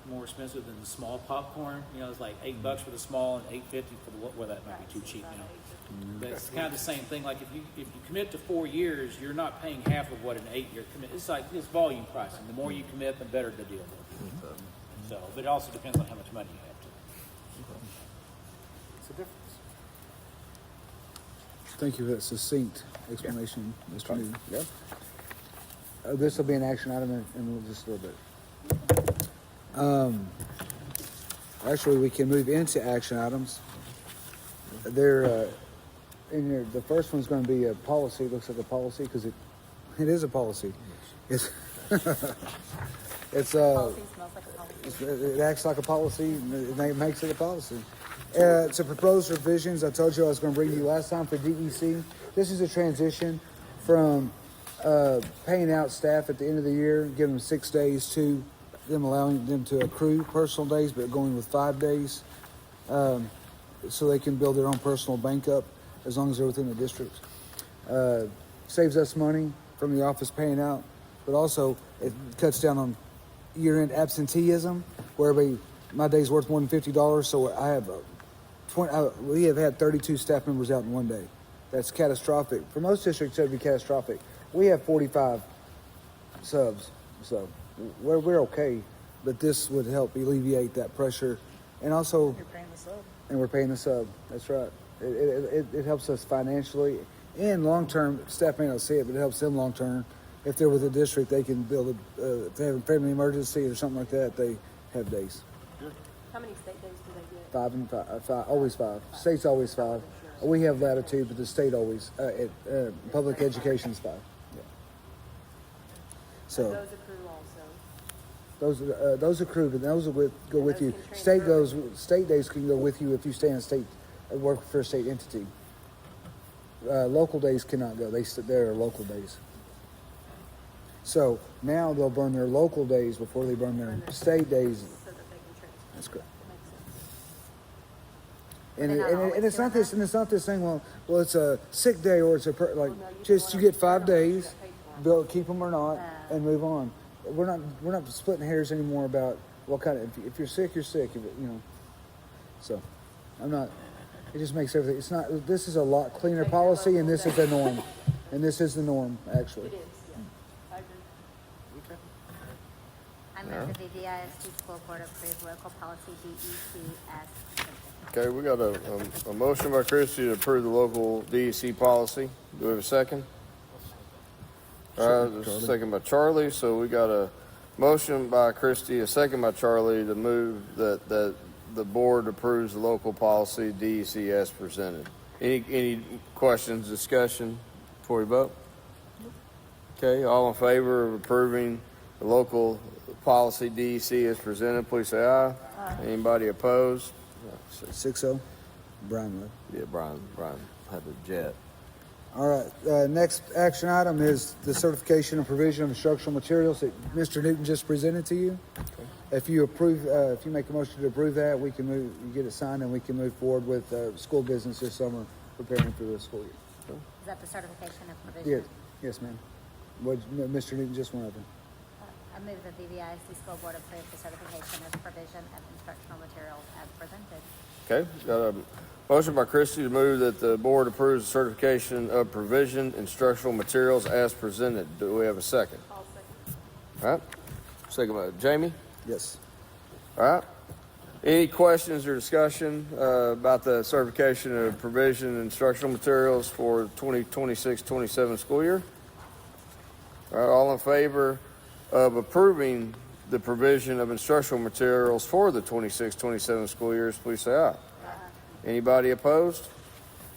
more expensive than the small popcorn. You know, it's like $8 for the small and $8.50 for the, well, that might be too cheap now. But it's kind of the same thing. Like if you commit to 4 years, you're not paying half of what an 8-year commit. It's like it's volume pricing. The more you commit, the better the deal will be. So, but it also depends on how much money you have to. It's a difference. Thank you for that succinct explanation, Mr. Newton. Yeah. This will be an action item in just a little bit. Actually, we can move into action items. They're in here. The first one's going to be a policy. It looks like a policy because it is a policy. It's Policy smells like a policy. it acts like a policy. And it makes it a policy. It's a proposed revisions. I told you I was going to bring you last time for DEC. This is a transition from paying out staff at the end of the year, giving them 6 days, to them allowing them to accrue personal days, but going with 5 days, so they can build their own personal bank up as long as they're within the district. Saves us money from the office paying out, but also it cuts down on year-end absenteeism, where my day's worth more than $50, so I have we have had 32 staff members out in one day. That's catastrophic. For most districts, that would be catastrophic. We have 45 subs, so we're okay. But this would help alleviate that pressure, and also You're paying the sub. and we're paying the sub. That's right. It helps us financially and long term. Staff may not see it, but it helps them long term. If they're with a district, they can build if they have a family emergency or something like that, they have days. How many state days do they get? 5 and 5, always 5. State's always 5. We have latitude, but the state always public education's 5. Yeah. So Those accrue also. those accrue, but those will go with you. State days can go with you if you stay in a state, work for a state entity. Local days cannot go. They're local days. So now they'll burn their local days before they burn their state days. So that they can transfer. That's correct. Makes sense. And, They're not and always it's not doing this, and it's not this thing. Well, it's a sick day or it's a just you get 5 days, keep them or not, and move on. We're not splitting hairs anymore about what kind of. If you're sick, you're sick. If you know. So, I'm not. It just makes everything. It's not. This is a lot cleaner policy, and this is the norm. And this is the norm, actually. It is, yeah. I agree. I move the VVISD School Board approve local policy DEC as presented. Okay, we got a motion by Christie to approve the local DEC policy. Do we have a second? All right, there's a second by Charlie. So we got a motion by Christie, a second by Charlie to move that the board approves the local policy DEC as presented. Any questions, discussion before we vote? Okay, all in favor of approving the local policy DEC as presented, please say aye. Anybody opposed? 6-0. Brian left. Yeah, Brian had the jet. All right. Next action item is the certification and provision of instructional materials that Mr. Newton just presented to you. Okay. If you approve, if you make a motion to approve that, we can move. You get it signed, and we can move forward with school business this summer, preparing for the school year. Is that the certification of provision? Yes, ma'am. What Mr. Newton just went over. I move the VVISD School Board approve the certification of provision of instructional materials as presented. Okay, got a motion by Christie to move that the board approves the certification of provision instructional materials as presented. Do we have a second? I'll second. All right. Second by Jamie. Yes. All right. Any questions or discussion about the certification of provision instructional materials for 2026-27 school year? All right, all in favor of approving the provision of instructional materials for the 26-27 school years, please say aye. Anybody opposed?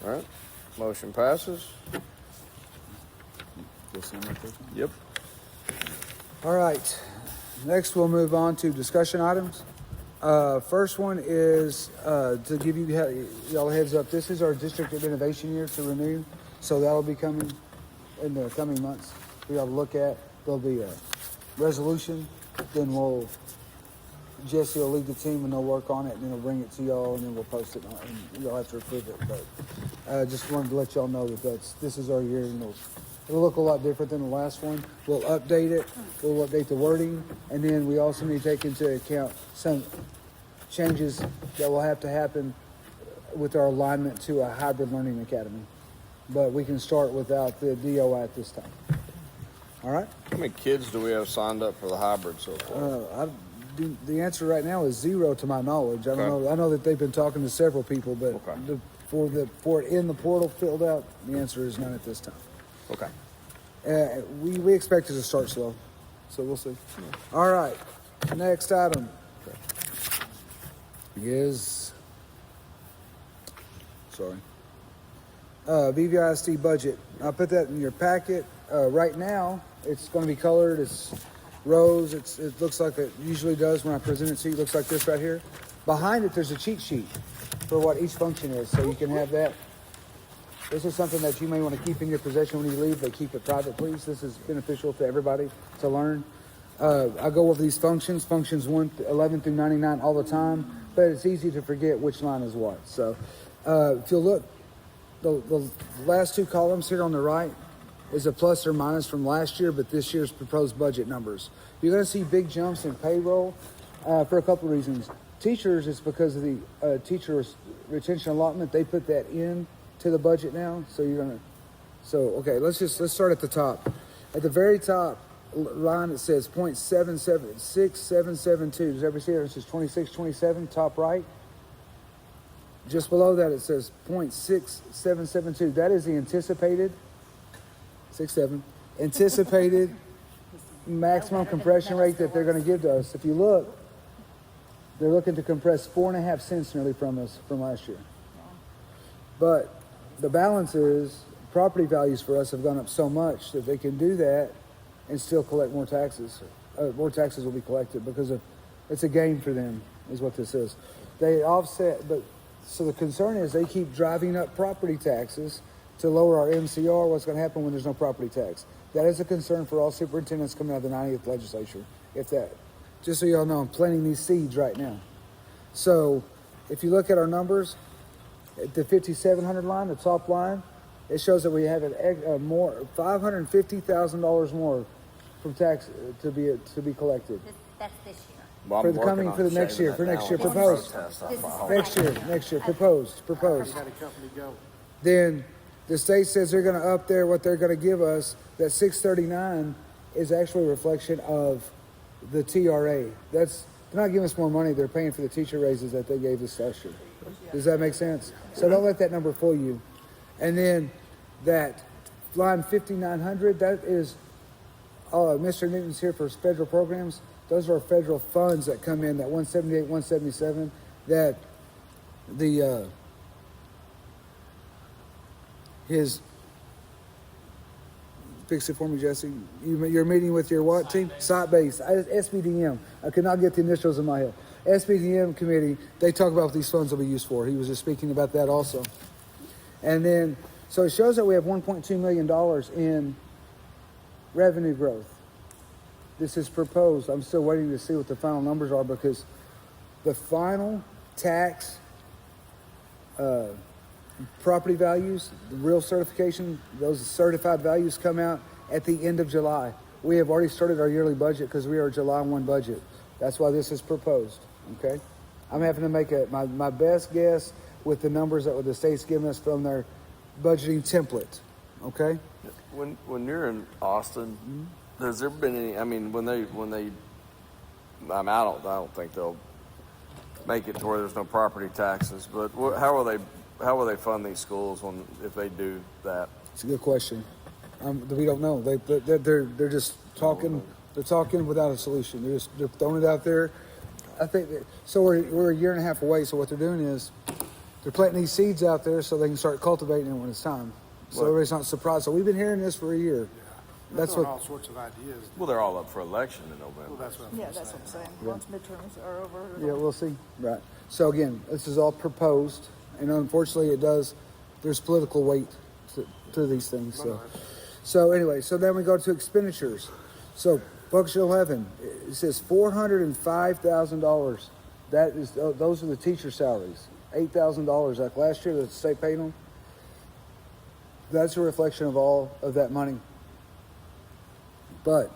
All right, motion passes. Yep. All right. Next, we'll move on to discussion items. First one is to give y'all a heads up. This is our district of innovation year to renew, so that'll be coming in the coming months for y'all to look at. There'll be a resolution, then Jesse will lead the team and they'll work on it, and then we'll bring it to y'all, and then we'll post it, and y'all have to approve it. But just wanted to let y'all know that this is our year, and It'll look a lot different than the last one. We'll update it, we'll update the wording, and then we also need to take into account some changes that will have to happen with our alignment to a hybrid learning academy. But we can start without the DOI at this time. All right? How many kids do we have signed up for the hybrid so far? The answer right now is 0 to my knowledge. I don't know. I know that they've been talking to several people, but for it in the portal filled out, the answer is none at this time. Okay. We expect it to start slow, so we'll see. All right. Next item is VVISD budget. I'll put that in your packet. Right now, it's going to be colored. It's rows. It looks like it usually does when I present it to you. It looks like this right here. Behind it, there's a cheat sheet for what each function is, so you can have that. This is something that you may want to keep in your possession when you leave, but keep it private, please. This is beneficial to everybody to learn. I go over these functions 11 through 99 all the time, but it's easy to forget which line is what. So if you'll look, the last two columns here on the right is a plus or minus from last year, but this year's proposed budget numbers. You're going to see big jumps in payroll for a couple of reasons. Teachers, it's because of the teacher retention allotment. They put that in to the budget now. Okay, let's start at the top. At the very top line, it says 0.776,772. Does everybody see it? It says 2627, top right. Just below that, it says 0.6772. That is the anticipated maximum compression rate that they're going to give to us. If you look, they're looking to compress 4.5 cents nearly from us from last year. But the balance is property values for us have gone up so much that they can do that and still collect more taxes. More taxes will be collected because it's a gain for them, is what this is. They offset, so the concern is they keep driving up property taxes to lower our MCR. What's going to happen when there's no property tax? That is a concern for all superintendents coming out of the 90th legislature. Just so y'all know, I'm planting these seeds right now. So if you look at our numbers, at the 5,700 line, the top line, it shows that we have $550,000 more from tax to be collected. That's this year. Well, For the next year, proposed. Next year, proposed. Then the state says they're going to up what they're going to give us. That 639 is actually a reflection of the TRA. They're not giving us more money. They're paying for the teacher raises that they gave us last year. Does that make sense? So don't let that number fool you. And then that line 5,900, that is, Mr. Newton's here for federal programs. Those are federal funds that come in, that 178, 177, that fix it for me, Jesse. You're meeting with your what team? Site-based. SBDM. I could not get the initials in my head. SBDM committee, they talk about what these funds will be used for. He was just speaking about that also. And then, so it shows that we have $1.2 million in revenue growth. This is proposed. I'm still waiting to see what the final numbers are because the final tax property values, the real certification, those certified values come out at the end of July. We have already started our yearly budget because we are a July 1 budget. That's why this is proposed, okay? I'm having to make my best guess with the numbers that the state's giving us from their budgeting template, okay? When you're in Austin, has there been any? I mean, when they, I don't think they'll make it to where there's no property taxes. But how will they fund these schools if they do that? It's a good question. We don't know. They're just talking. They're talking without a solution. They're throwing it out there. I think so. We're a year and a half away. So what they're doing is they're planting these seeds out there so they can start cultivating it when it's time. So everybody's not surprised. So we've been hearing this for a year. That's what all sorts of ideas. Well, they're all up for election in November. Well, that's what I'm saying. Once midterms are over. Yeah, we'll see. Right. So again, this is all proposed, and unfortunately, there's political weight to these things. So anyway, so then we go to expenditures. So function 11, it says $405,000. Those are the teacher salaries. $8,000 like last year that the state paid them. That's a reflection of all of that money. But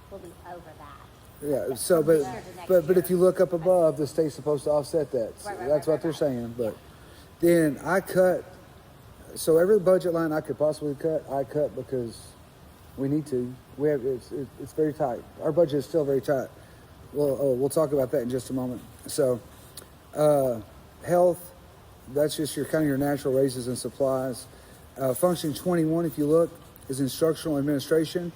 We'll be over that. yeah, so but if you look up above, the state's supposed to offset that. So that's what they're saying. But then I cut. So every budget line I could possibly cut, I cut because we need to. We have it's very tight. Our budget is still very tight. Well, we'll talk about that in just a moment. So, health, that's just your kind of your natural raises and supplies. Function 21, if you look, is instructional administration.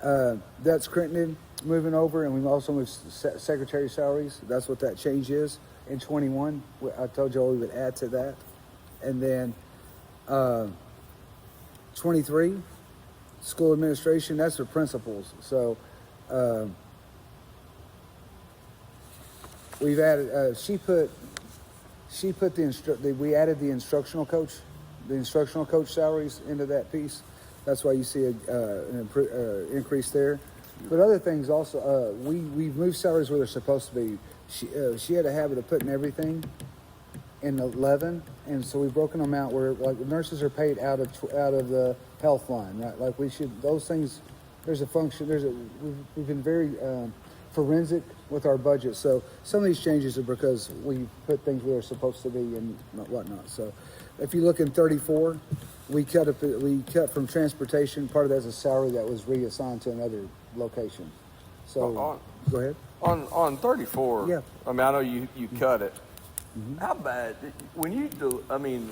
That's Crittenden moving over, and we've also moved secretary salaries. That's what that change is in 21. I told you we would add to that. And then 23, school administration, that's the principals. So we've added, we added the instructional coach salaries into that piece. That's why you see an increase there. But other things also, we've moved salaries where they're supposed to be. She had a habit of putting everything in 11, and so we've broken them out where like nurses are paid out of the health line, right? Like we should, those things, there's a function, we've been very forensic with our budget. So some of these changes are because we put things where they're supposed to be and whatnot. So if you look in 34, we cut from transportation. Part of that's a salary that was reassigned to another location. So go ahead. On 34, yeah. I mean, I know you cut it. Mm-hmm. How bad, when you do, I mean,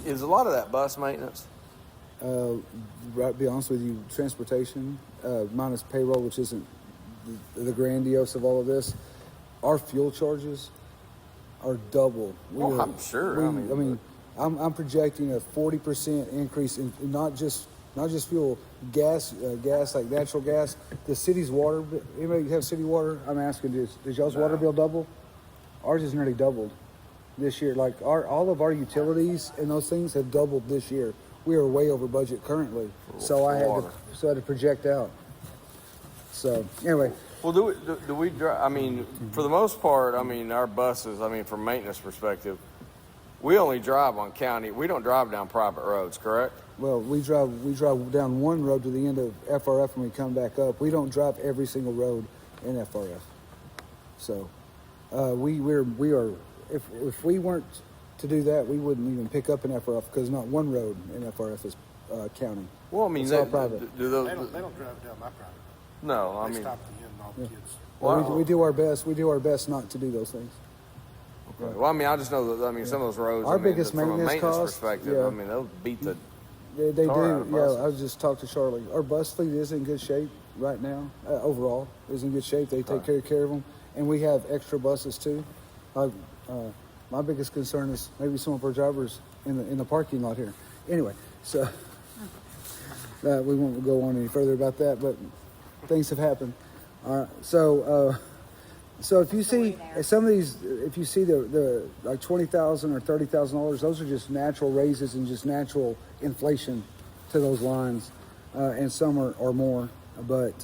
is a lot of that bus maintenance? Right, be honest with you, transportation, minus payroll, which isn't the grandiose of all of this, our fuel charges are double. I'm sure. I'm projecting a 40% increase in not just fuel, gas like natural gas. The city's water. Anybody have city water? I'm asking, does y'all's water bill double? Ours is nearly doubled this year. Like all of our utilities and those things have doubled this year. We are way over budget currently, so I had to project out. So anyway. Well, do we drive? I mean, for the most part, I mean, our buses. I mean, from maintenance perspective, we only drive on county. We don't drive down private roads, correct? Well, we drive down one road to the end of FRF and we come back up. We don't drive every single road in FRF. So we are. If we weren't to do that, we wouldn't even pick up an FRF because not one road in FRF is county. Well, I mean, it's all private. They don't drive down my private. No, they stop at the end and all the kids. Well, we do our best. We do our best not to do those things. Okay. Well, I mean, I just know that. I mean, some of those roads. Our biggest from a maintenance cost, perspective. yeah. I mean, they'll beat the. They do. Yeah, I was just talking to Charlie. Our bus fleet is in good shape right now. Overall, is in good shape. They take care of them, and we have extra buses too. My biggest concern is maybe some of our drivers in the parking lot here. Anyway, so we won't go on any further about that, but things have happened. All right, so if you see some of these, if you see the like $20,000 or $30,000, those are just natural raises and just natural inflation to those lines, and some are more. But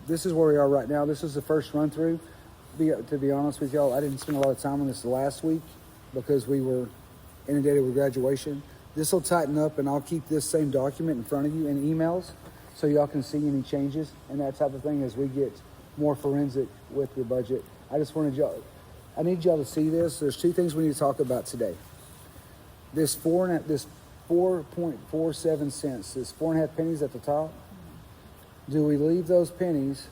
this is where we are right now. This is the first run through. To be honest with y'all, I didn't spend a lot of time on this last week because we were inundated with graduation. This will tighten up, and I'll keep this same document in front of you in emails so y'all can see any changes and that type of thing as we get more forensic with the budget. I need y'all to see this. There's two things we need to talk about today. This 4.47 cents, this 4.5 pennies at the top. Do we leave those pennies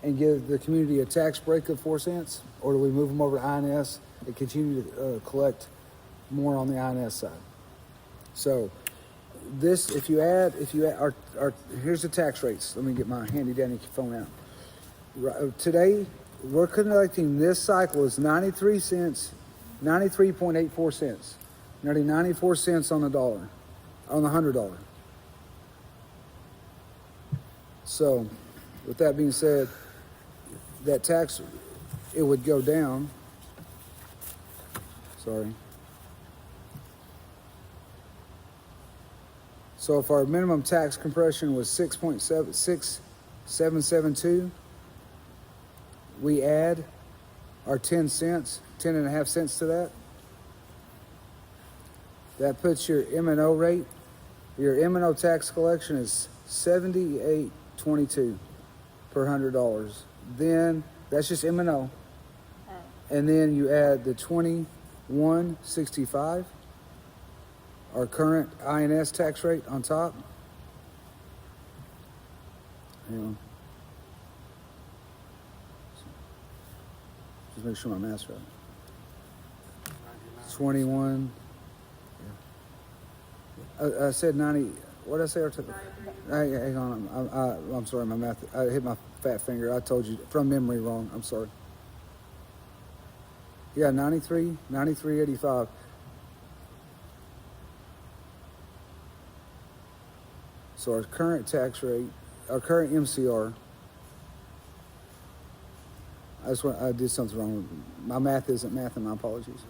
and give the community a tax break of 4 cents, or do we move them over to INS and continue to collect more on the INS side? So this, if you add here's the tax rates. Let me get my handy dandy phone out. Today, we're collecting this cycle is 93 cents, 93.84 cents, nearly 94 cents on the dollar, on the $100. So, with that being said, that tax, it would go down. Sorry. So if our minimum tax compression was 6.772, we add our 10 and a half cents to that. That puts your M&O rate, your M&O tax collection is $78.22 per $100. Then that's just M&O. And then you add the $21.65, our current INS tax rate on top. Hang on. Just make sure my math's right. 21. Yeah. I said 90. What did I say? Hang on. I'm sorry, my math. I hit my fat finger. I told you from memory wrong. I'm sorry. Yeah, 93.85. So our current tax rate, our current MCR. I did something wrong. My math isn't math, and my apologies.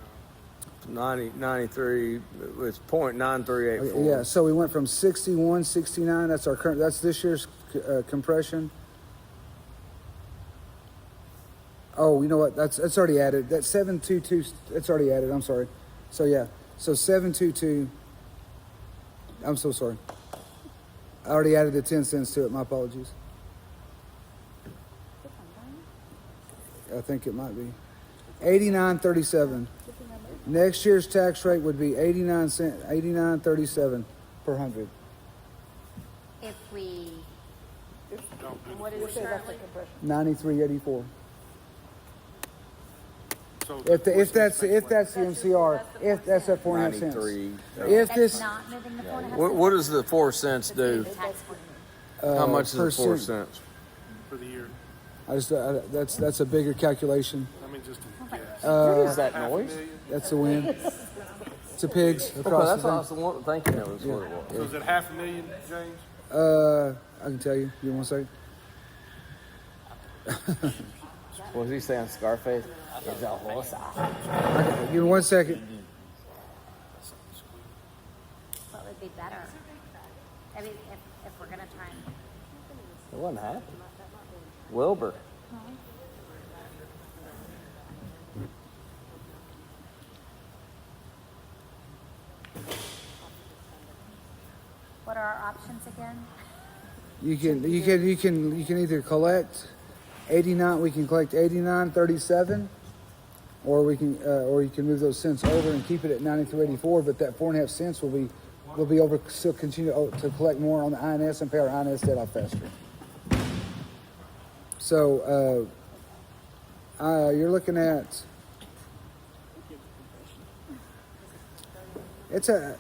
93 with .9384. Yeah, so we went from 61.69. That's our current. That's this year's compression. Oh, you know what? That's already added. That 722. It's already added. I'm sorry. So yeah. So 722. I'm so sorry. I already added the 10 cents to it. My apologies. I think it might be 89.37. Next year's tax rate would be 89.37 per $100. If we, What is it? That's the compression. 93.84. So If that's the MCR, if that's at 4.5 cents. 93. If that's this not moving the 4.5 What does the 4 cents do? tax point. How much is the 4 percent. cents? for the year, that's a bigger calculation. I mean, just a guess. What is that noise? That's a win. It's a pigs Okay, across that's the what I thing. was thinking it was what it So was. is it $500,000, James? I can tell you. You want to say? What was he saying, Scarface? It's a horse. Give me 1 second. What would be better? I mean, if we're gonna try and. It wasn't happy. Wilbur. What are our options again? You can either collect 89. We can collect 89.37, or you can move those cents over and keep it at 93.84. But that 4.5 cents will be over. Still continue to collect more on the INS and pay our INS debt off faster. So you're looking at it's a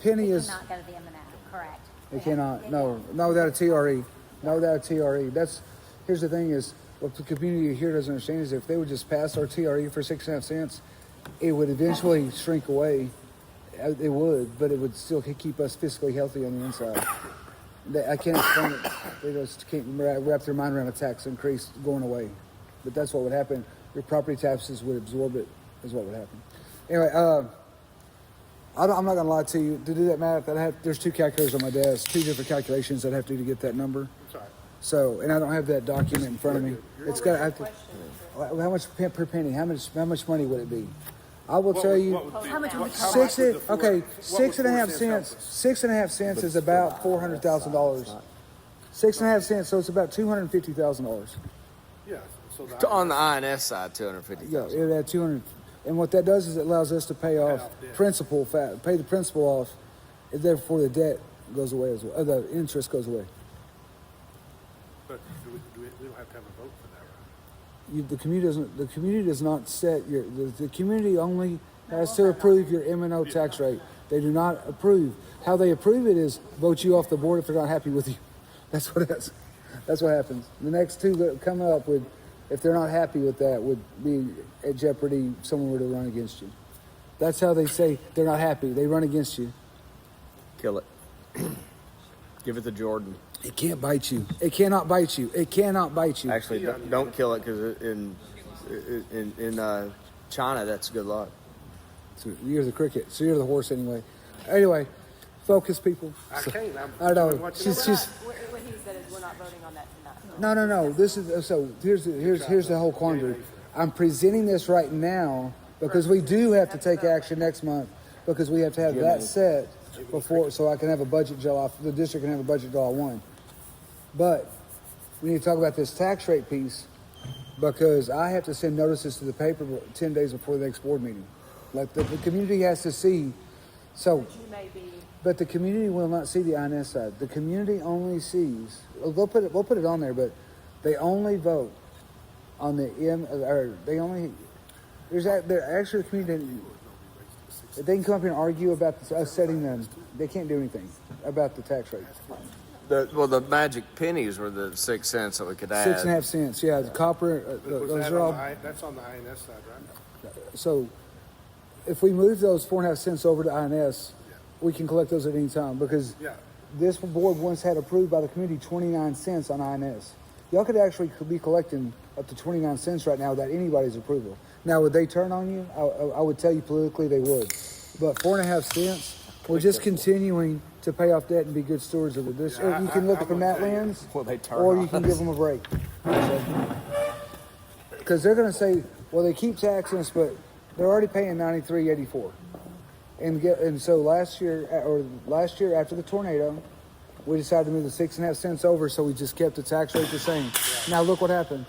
penny is. Not gonna be M&M, correct? It cannot. No, without a TRE. No, without a TRE. Here's the thing is, what the community here doesn't understand is if they would just pass our TRE for 6.5 cents, it would eventually shrink away. It would, but it would still keep us fiscally healthy on the inside. I can't explain it. They just can't wrap their mind around a tax increase going away. But that's what would happen. Your property taxes would absorb it, is what would happen. Anyway, I'm not going to lie to you. To do that math, there's 2 calculators on my desk, 2 different calculations I'd have to do to get that number. So, and I don't have that document in front of me. It's got. How much per penny? How much money would it be? I will tell you. How much would it cost? 6.5 cents. 6.5 cents is about $400,000. 6.5 cents, so it's about $250,000. Yeah. So On the INS side, 250. Yeah, it had 200. And what that does is it allows us to pay off principal, pay the principal off, and therefore the debt goes away as well. The interest goes away. But we don't have to have a vote for that, right? The community does not set the community only has to approve your M&O tax rate. They do not approve. How they approve it is vote you off the board if they're not happy with you. That's what happens. The next 2 that come up would, if they're not happy with that, would be at jeopardy if someone were to run against you. That's how they say they're not happy. They run against you. Kill it. Give it to Jordan. It can't bite you. It cannot bite you. It cannot bite you. Actually, don't kill it because in China, that's good luck. So you're the cricket. So you're the horse anyway. Anyway, focus, people. I can't. I know. What he said is we're not voting on that tonight. No. This is so. Here's the whole quandary. I'm presenting this right now because we do have to take action next month because we have to have that set before, so I can have a budget July. The district can have a budget July 1. But we need to talk about this tax rate piece because I have to send notices to the paper 10 days before the next board meeting. Like the community has to see. So, but the community will not see the INS side. The community only sees. We'll put it on there, but they only vote on the or they only. They're actually the community. They can come up here and argue about us setting them. They can't do anything about the tax rate. The magic pennies were the 6 cents that we could add. 6.5 cents. Yeah, the copper. Those are all. That's on the INS side, right? So, if we move those 4.5 cents over to INS, we can collect those at any time because this board once had approved by the community 29 cents on INS. Y'all could actually be collecting up to 29 cents right now without anybody's approval. Now, would they turn on you? I would tell you politically they would. But 4.5 cents, we're just continuing to pay off debt and be good stewards of it. You can look at it from that lens, or you can give them a break. Because they're going to say, well, they keep taxing us, but they're already paying $93.84. And so last year after the tornado, we decided to move the 6.5 cents over, so we just kept the tax rate the same. Now look what happened.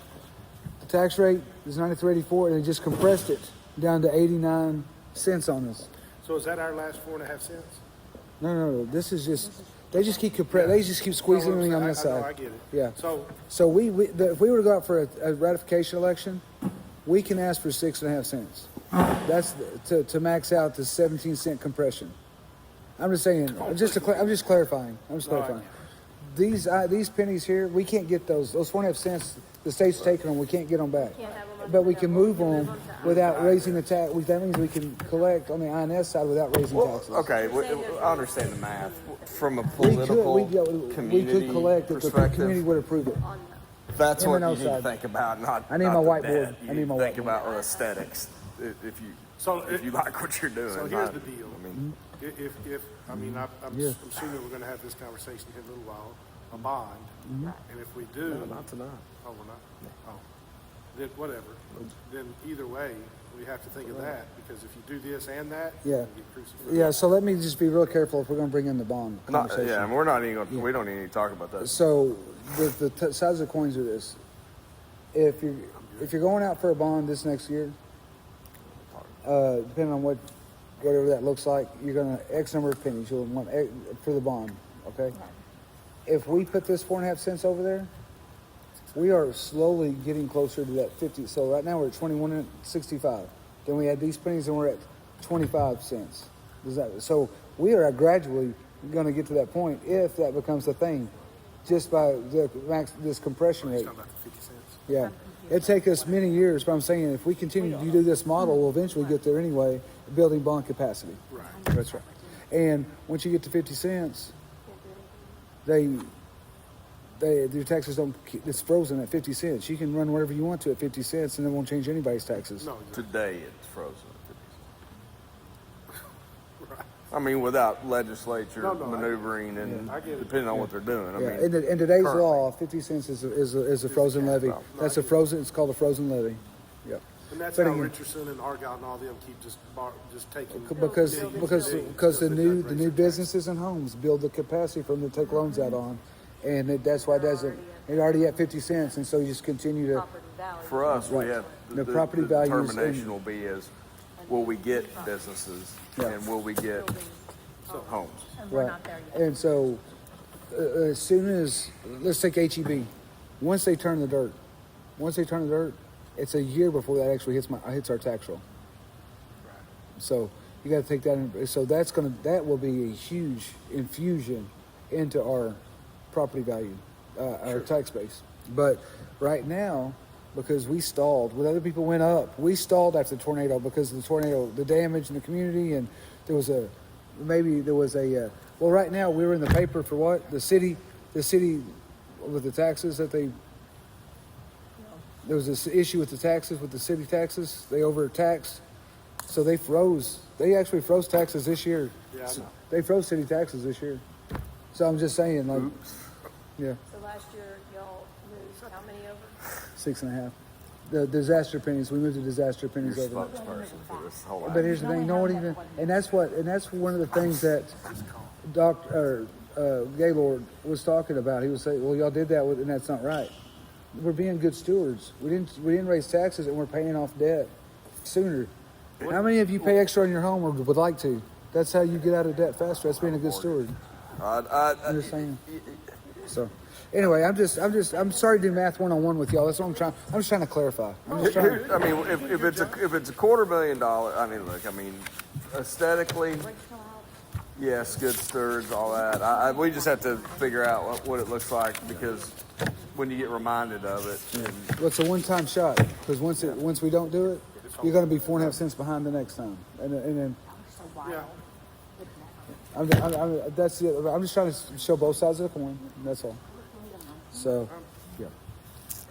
The tax rate is $93.84, and they just compressed it down to 89 cents on us. So is that our last 4.5 cents? No. This is just they just keep they just keep squeezing everything on this side. I get it. Yeah. So if we were to go out for a ratification election, we can ask for 6.5 cents. That's to max out the 17-cent compression. I'm just saying. I'm just clarifying. These pennies here, we can't get those. Those 4.5 cents, the state's taking them. We can't get them back. But we can move them without raising the tax. That means we can collect on the INS side without raising taxes. Okay, I understand the math. From a political community we could collect if the community would approve it. That's what you need to think about. I need my whiteboard. I need my think whiteboard. about aesthetics. If you like what you're doing. So here's the deal. I'm assuming we're going to have this conversation in a little while. A bond, and if we do, not tonight. Oh, we're not. Oh, then whatever. Then either way, we have to think of that because if you do this and that, yeah, you get crucified. Yeah. So let me just be real careful if we're going to bring in the bond conversation. And we're not even. Gonna, We don't even need to talk about that. So the sides of the coins are this: if you're going out for a bond this next year, depending on whatever that looks like, you're going to X number of pennies you'll want for the bond. Okay. If we put this 4.5 cents over there, we are slowly getting closer to that 50. So right now we're at 21.65. Then we add these pennies and we're at 25 cents. So we are gradually going to get to that point if that becomes a thing, just by this compression rate. Talking about the 50 cents. Yeah, it'd take us many years, but I'm saying if we continue to do this model, we'll eventually get there anyway, building bond capacity. Right. That's right. And once you get to 50 cents, your taxes don't. It's frozen at 50 cents. You can run whatever you want to at 50 cents, and it won't change anybody's taxes. No, Today it's frozen at 50 cents. Right. I mean, without legislature maneuvering and depending on what they're doing. I mean, in today's law, 50 cents is a frozen levy. That's a frozen. It's called a frozen levy. Yep. And that's how Richardson and Argyle and all them keep just taking because the new businesses and homes build the capacity for them to take loans out on, and that's why it doesn't. It's already at 50 cents, and so you just continue to. For us, we have the property values. Determination will be is, will we get businesses and will we get homes? And we're not there yet. And so, as soon as let's take HEB, once they turn the dirt, it's a year before that actually hits our tax roll. So you got to take that in. So that will be a huge infusion into our property value, our tax base. But right now, because we stalled, when other people went up, we stalled after the tornado because of the tornado, the damage in the community, and there was a well, right now we were in the paper for what? The city with the taxes that they. There was this issue with the taxes, with the city taxes. They overtaxed, so they froze. They actually froze taxes this year. Yeah, I know. They froze city taxes this year. So I'm just saying, like, yeah. So last year, y'all moved how many over? 6.5. The disaster pennies. We moved the disaster pennies over. Spokesperson for this whole. But here's the thing: no one even, and that's one of the things that Gaylord was talking about. He was saying, well, y'all did that, and that's not right. We're being good stewards. We didn't raise taxes, and we're paying off debt sooner. How many of you pay extra on your home or would like to? That's how you get out of debt faster. That's being a good steward. I'm just saying. So, anyway, I'm sorry to do math 101 with y'all. That's what I'm just trying to clarify. I mean, if it's a $250,000, I mean, look, I mean, aesthetically, yes, good stewards, all that. We just have to figure out what it looks like because when you get reminded of it. Well, it's a one-time shot because once we don't do it, you're going to be 4.5 cents behind the next time, and then. Yeah. That's it. I'm just trying to show both sides of the coin. That's all. So, yeah.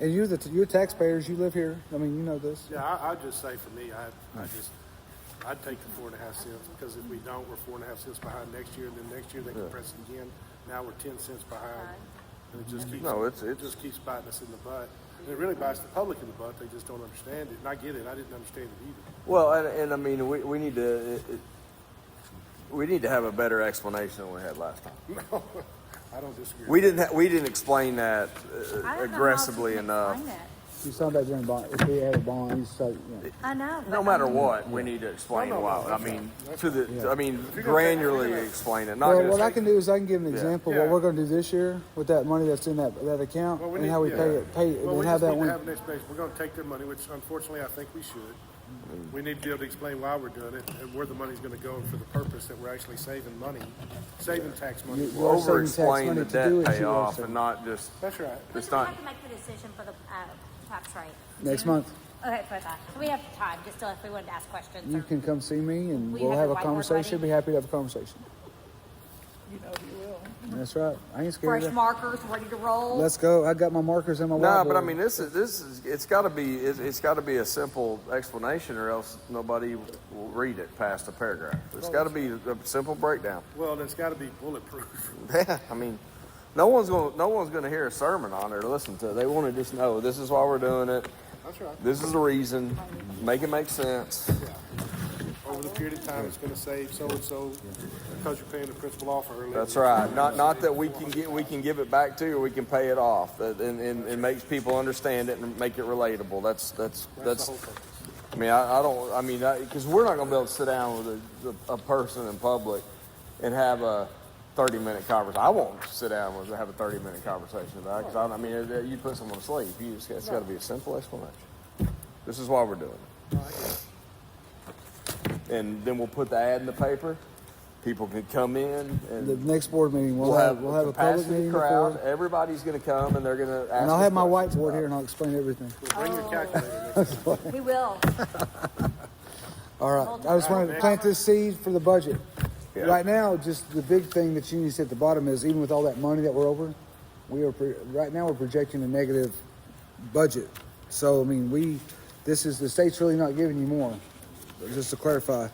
And you're taxpayers. You live here. I mean, you know this. Yeah, I'd just say for me, I'd take the 4.5 cents because if we don't, we're 4.5 cents behind next year. And then next year they can press it again. Now we're 10 cents behind, and it just keeps it just keeps biting us in the butt. And it really bites the public in the butt. They just don't understand it. And I get it. I didn't understand it either. Well, and I mean, we need to. We need to have a better explanation than we had last time. No, I don't disagree. We didn't explain that aggressively enough. You saw that during bond. If we had a bond, you start. I know. No matter what, we need to explain why. I mean, granularly explain it. Not what I can do is I can give an example of what we're going to do this year with that money that's in that account and how we pay it. Well, we just need to have an explanation. We're going to take their money, which unfortunately I think we should. We need to be able to explain why we're doing it and where the money's going to go and for the purpose that we're actually saving money, saving tax money. Over-explain the debt payoff and not just. That's right. We don't have to make the decision for the tax rate. Next month. Okay, for that. So we have time, just if we wanted to ask questions. You can come see me and We we'll have have the a whiteboard conversation. ready? Be happy to have a conversation. You know you will. That's right. I ain't scared. Fresh markers, ready to roll. Let's go. I got my markers in my whiteboard. No, but I mean, this is it's got to be a simple explanation, or else nobody will read it past a paragraph. It's got to be a simple breakdown. Well, and it's got to be bulletproof. Yeah, I mean, no one's going to hear a sermon on it or listen to it. They want to just know this is why we're doing it. That's right. This is the reason. Make it make sense. Yeah. Over the period of time, it's going to save so and so because you're paying the principal off early. That's right. Not that we can give it back to you or we can pay it off. And makes people understand it and make it relatable. That's the whole purpose. I mean, I don't. I mean, because we're not going to be able to sit down with a person in public and have a 30-minute conversation. I won't sit down and have a 30-minute conversation about it. Because I mean, you put someone to sleep. It's got to be a simple explanation. This is why we're doing it. And then we'll put the ad in the paper. People can come in, and the next board meeting we'll have a public meeting crowd. before. Everybody's going to come, and they're going to ask. And I'll have my whiteboard here, and I'll explain everything. Bring your calculator next time. We will. All right. I just want to plant this seed for the budget. Yeah. Right now, just the big thing that you need to see at the bottom is even with all that money that we're over, right now we're projecting a negative budget. So I mean, the state's really not giving you more. Just to clarify,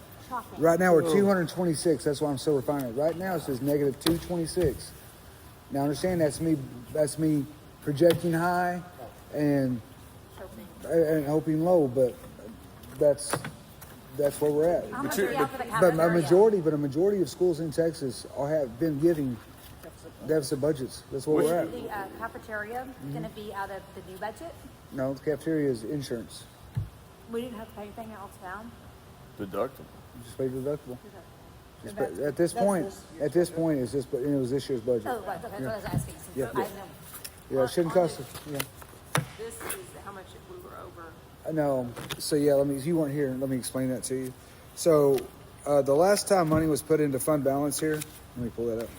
right now we're 226. That's why I'm so refining it. Right now it says negative 226. Now understand that's me projecting high and hoping low, but that's where we're at. How much are we out for the But a cafeteria? majority of schools in Texas have been giving deficit budgets. That's where we're at. The cafeteria going to be out of the new budget? No, the cafeteria is insurance. We didn't have to pay anything else down? Deductible. You just pay deductible. At this point, it's just, it was this year's budget. Oh, right, okay, that's what I was asking. Since Yeah. I know. Yeah, it shouldn't cost us. Yeah. This is how much we were over. No. So yeah, you weren't here. Let me explain that to you. So the last time money was put into fund balance here, let me pull that up,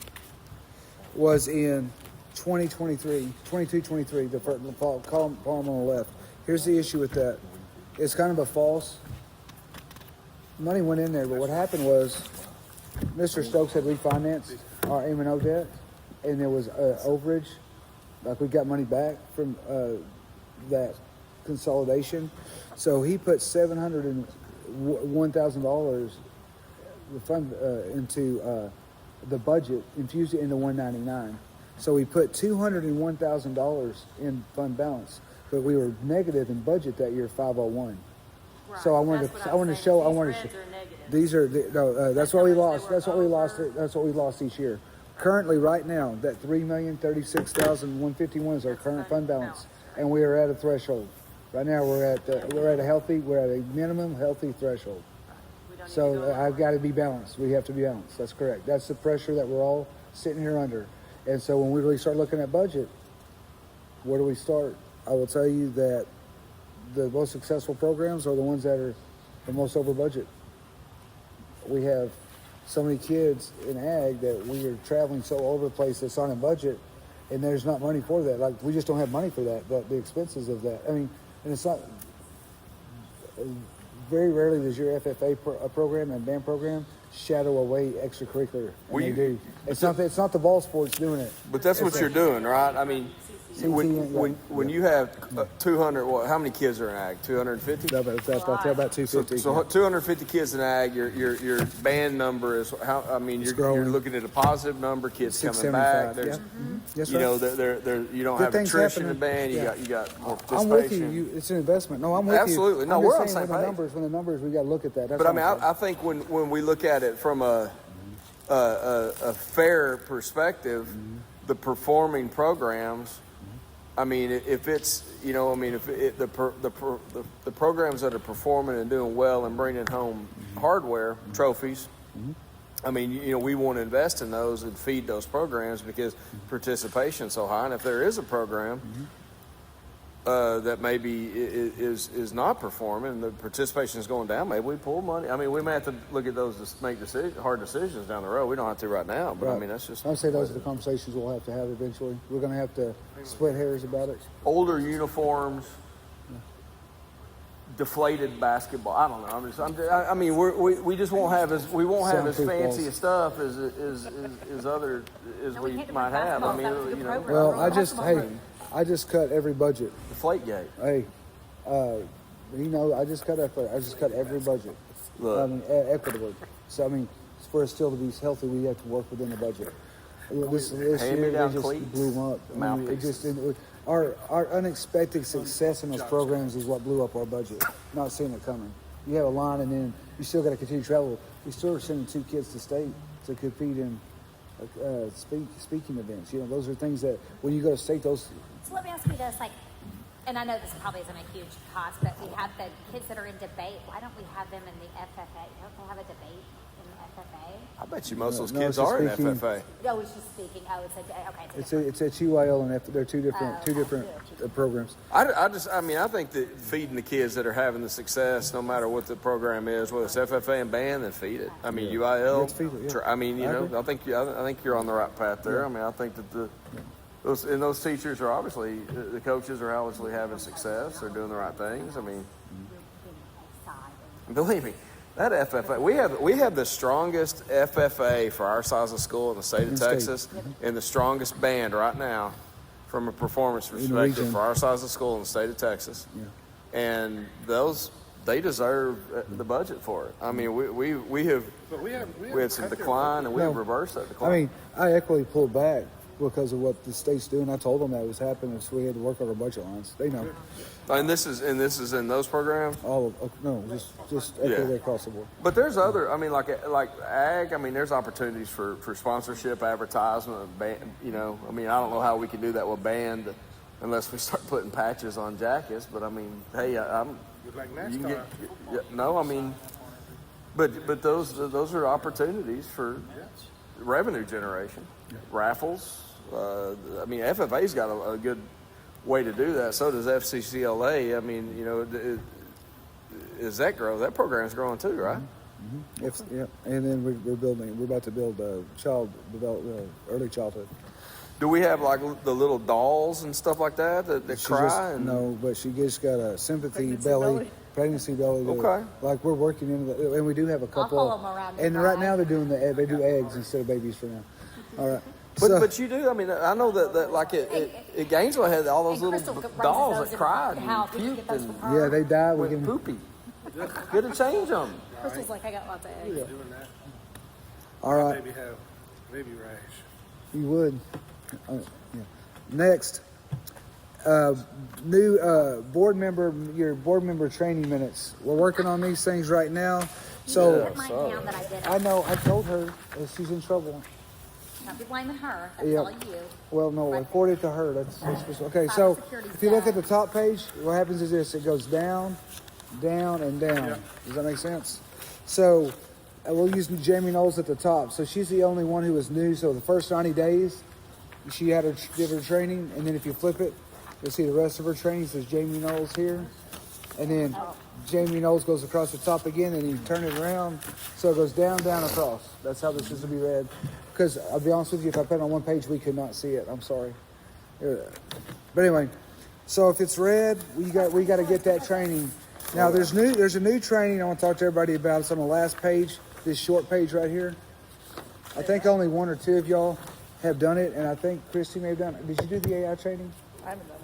was in 2023, 22-23, the column on the left. Here's the issue with that. It's kind of a false. Money went in there, but what happened was Mr. Stokes had refinanced our M&O debt, and there was overage. Like we got money back from that consolidation. So he put $701,000 into the budget, infused it into 199. So we put $201,000 in fund balance, but we were negative in budget that year, 501. Right. So I wanted to show. These These are that's what we lost. That's what we lost each year. Currently, right now, that $3,036,151 is our current fund balance, and we are at a threshold. Right now, we're at a minimum healthy threshold. So I've got to be balanced. We have to be balanced. That's correct. That's the pressure that we're all sitting here under. And so when we really start looking at budget, where do we start? I will tell you that the most successful programs are the ones that are the most over budget. We have so many kids in ag that we are traveling so over the place that's on a budget, and there's not money for that. Like, we just don't have money for that, the expenses of that. I mean, and it's not, very rarely does your FFA program and band program shadow away extracurricular. And they do. It's not the ball sports doing it. But that's what you're doing, right? I mean, when you have 200, how many kids are in ag? 250? No, about 250. So 250 kids in ag. Your band number is how? I mean, you're looking at a positive number. Kids coming back. There's, Yes, you know, there you don't have attrition in the band. You got more participation. I'm with you. It's an investment. No, I'm with you. Absolutely. No, we're on the same page. When the numbers, we got to look at that. That's but I mean, I think when we look at it from a fair perspective, the performing programs. I mean, if it's, you know, I mean, if the programs that are performing and doing well and bringing home hardware, trophies, I mean, you know, we want to invest in those and feed those programs because participation is so high. And if there is a program that maybe is not performing and the participation is going down, maybe we pull money. I mean, we may have to look at those to make hard decisions down the road. We don't have to right now, but I mean, that's just. I'd say those are the conversations we'll have to have eventually. We're going to have to split hairs about it. Older uniforms, deflated basketball. I don't know. I mean, we just won't have as fancy a stuff as we might have. I mean, you know. Well, I just cut every budget. Deflategate. Hey, you know, I just cut every budget. Look. I mean, equitably. So I mean, for us still to be healthy, we have to work within the budget. This year they just blew them up. I mean, our unexpected success in those programs is what blew up our budget. Not seeing it coming. You have a line, and then you still got to continue to travel. We still are sending 2 kids to state to compete in speaking events. You know, those are things that when you go to state, those. So let me ask you this, like, and I know this probably isn't a huge cost, but we have the kids that are in debate. Why don't we have them in the FFA? Don't they have a debate in the FFA? I bet you most of those kids are in FFA. No, it's just speaking. Oh, it's okay. It's at UIL and they're two different programs. I think that feeding the kids that are having the success, no matter what the program is, whether it's FFA and band, then feed it. I mean, UIL. Let's feed it, yeah. I mean, you know, I think you're on the right path there. Yeah. I mean, I think that those teachers are obviously, the coaches are obviously having success. They're doing the right things. I mean, believe me. That FFA, we have the strongest FFA for our size of school in the state of Texas, and the strongest band right now, from a performance perspective for our size of school in the state of Texas. Yeah. And they deserve the budget for it. I mean, we had some decline, and we've reversed that decline. I mean, I equally pulled back because of what the state's doing. I told them that was happening, so we had to work on our budget lines. They know. And this is in those programs. Just equally across the board. But there's other. I mean, like ag. I mean, there's opportunities for sponsorship, advertisement. Band, you know, I mean, I don't know how we can do that with band, unless we start putting patches on jackets. But I mean, hey, I'm. Like you NASCAR. No, I mean, but those are opportunities for revenue generation, raffles. I mean, FFA's got a good way to do that. So does FCCLA. I mean, you know, as that grows, that program's growing too, right? Mm-hmm. And then we're about to build early childhood. Do we have like the little dolls and stuff like that cry? No, but she just got a pregnancy belly. Okay. Like we're working into that, and we do have a couple. I'll pull them around. And right now they do eggs instead of babies for now. All right. But you do. I mean, I know that like at Gainesville had all those little dolls that cried and puked and yeah, they die. With poopy. Good to change them. Crystal's like, I got lots of eggs. Yeah. Doing that. All right. Maybe have baby rash. You would. Yeah. Next, new board member training minutes. We're working on these things right now. So I know. I told her that she's in trouble. Can't be blaming her. That's Yep. all you. Well, no, I Right forwarded it to her. Okay. So Cybersecurity's if you look at down. the top page, what happens is this: it goes down, down, and down. Does that make sense? So we'll use Jamie Knowles at the top. So she's the only one who was new. So the first 90 days, she did her training, and then if you flip it, you'll see the rest of her training. It says Jamie Knowles here, and then Jamie Knowles goes across the top again, and you turn it around, so it goes down, down, across. That's how this is to be read. Because I'll be honest with you, if I put it on one page, we could not see it. I'm sorry. But anyway, so if it's red, we got to get that training. Now there's a new training I want to talk to everybody about. It's on the last page, this short page right here. I think only one or two of y'all have done it, and I think Christy may have done it. Did you do the AI training?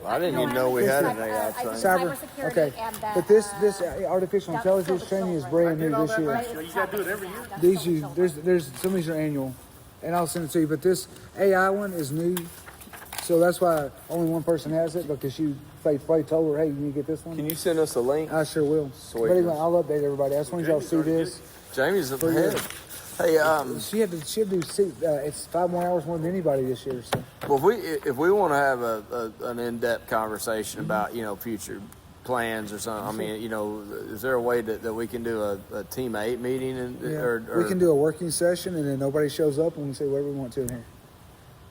I didn't even know we had an AI training. Cybersecurity Okay, and the, but this artificial intelligence training is brand new this year. You gotta do it every year. There's some of these are annual, and I'll send it to you. But this AI one is new, so that's why only one person has it, because you told her, hey, you need to get this one. Can you send us a link? I sure will. Sweet. But anyway, I'll update everybody. I just want y'all to see this. Jamie's at the head. Hey, She had to do it's 5 more hours more than anybody this year. So well, if we want to have an in-depth conversation about future plans or something, I mean, is there a way that we can do a team of 8 meeting or we can do a working session, and then nobody shows up, and we say whatever we want to in here.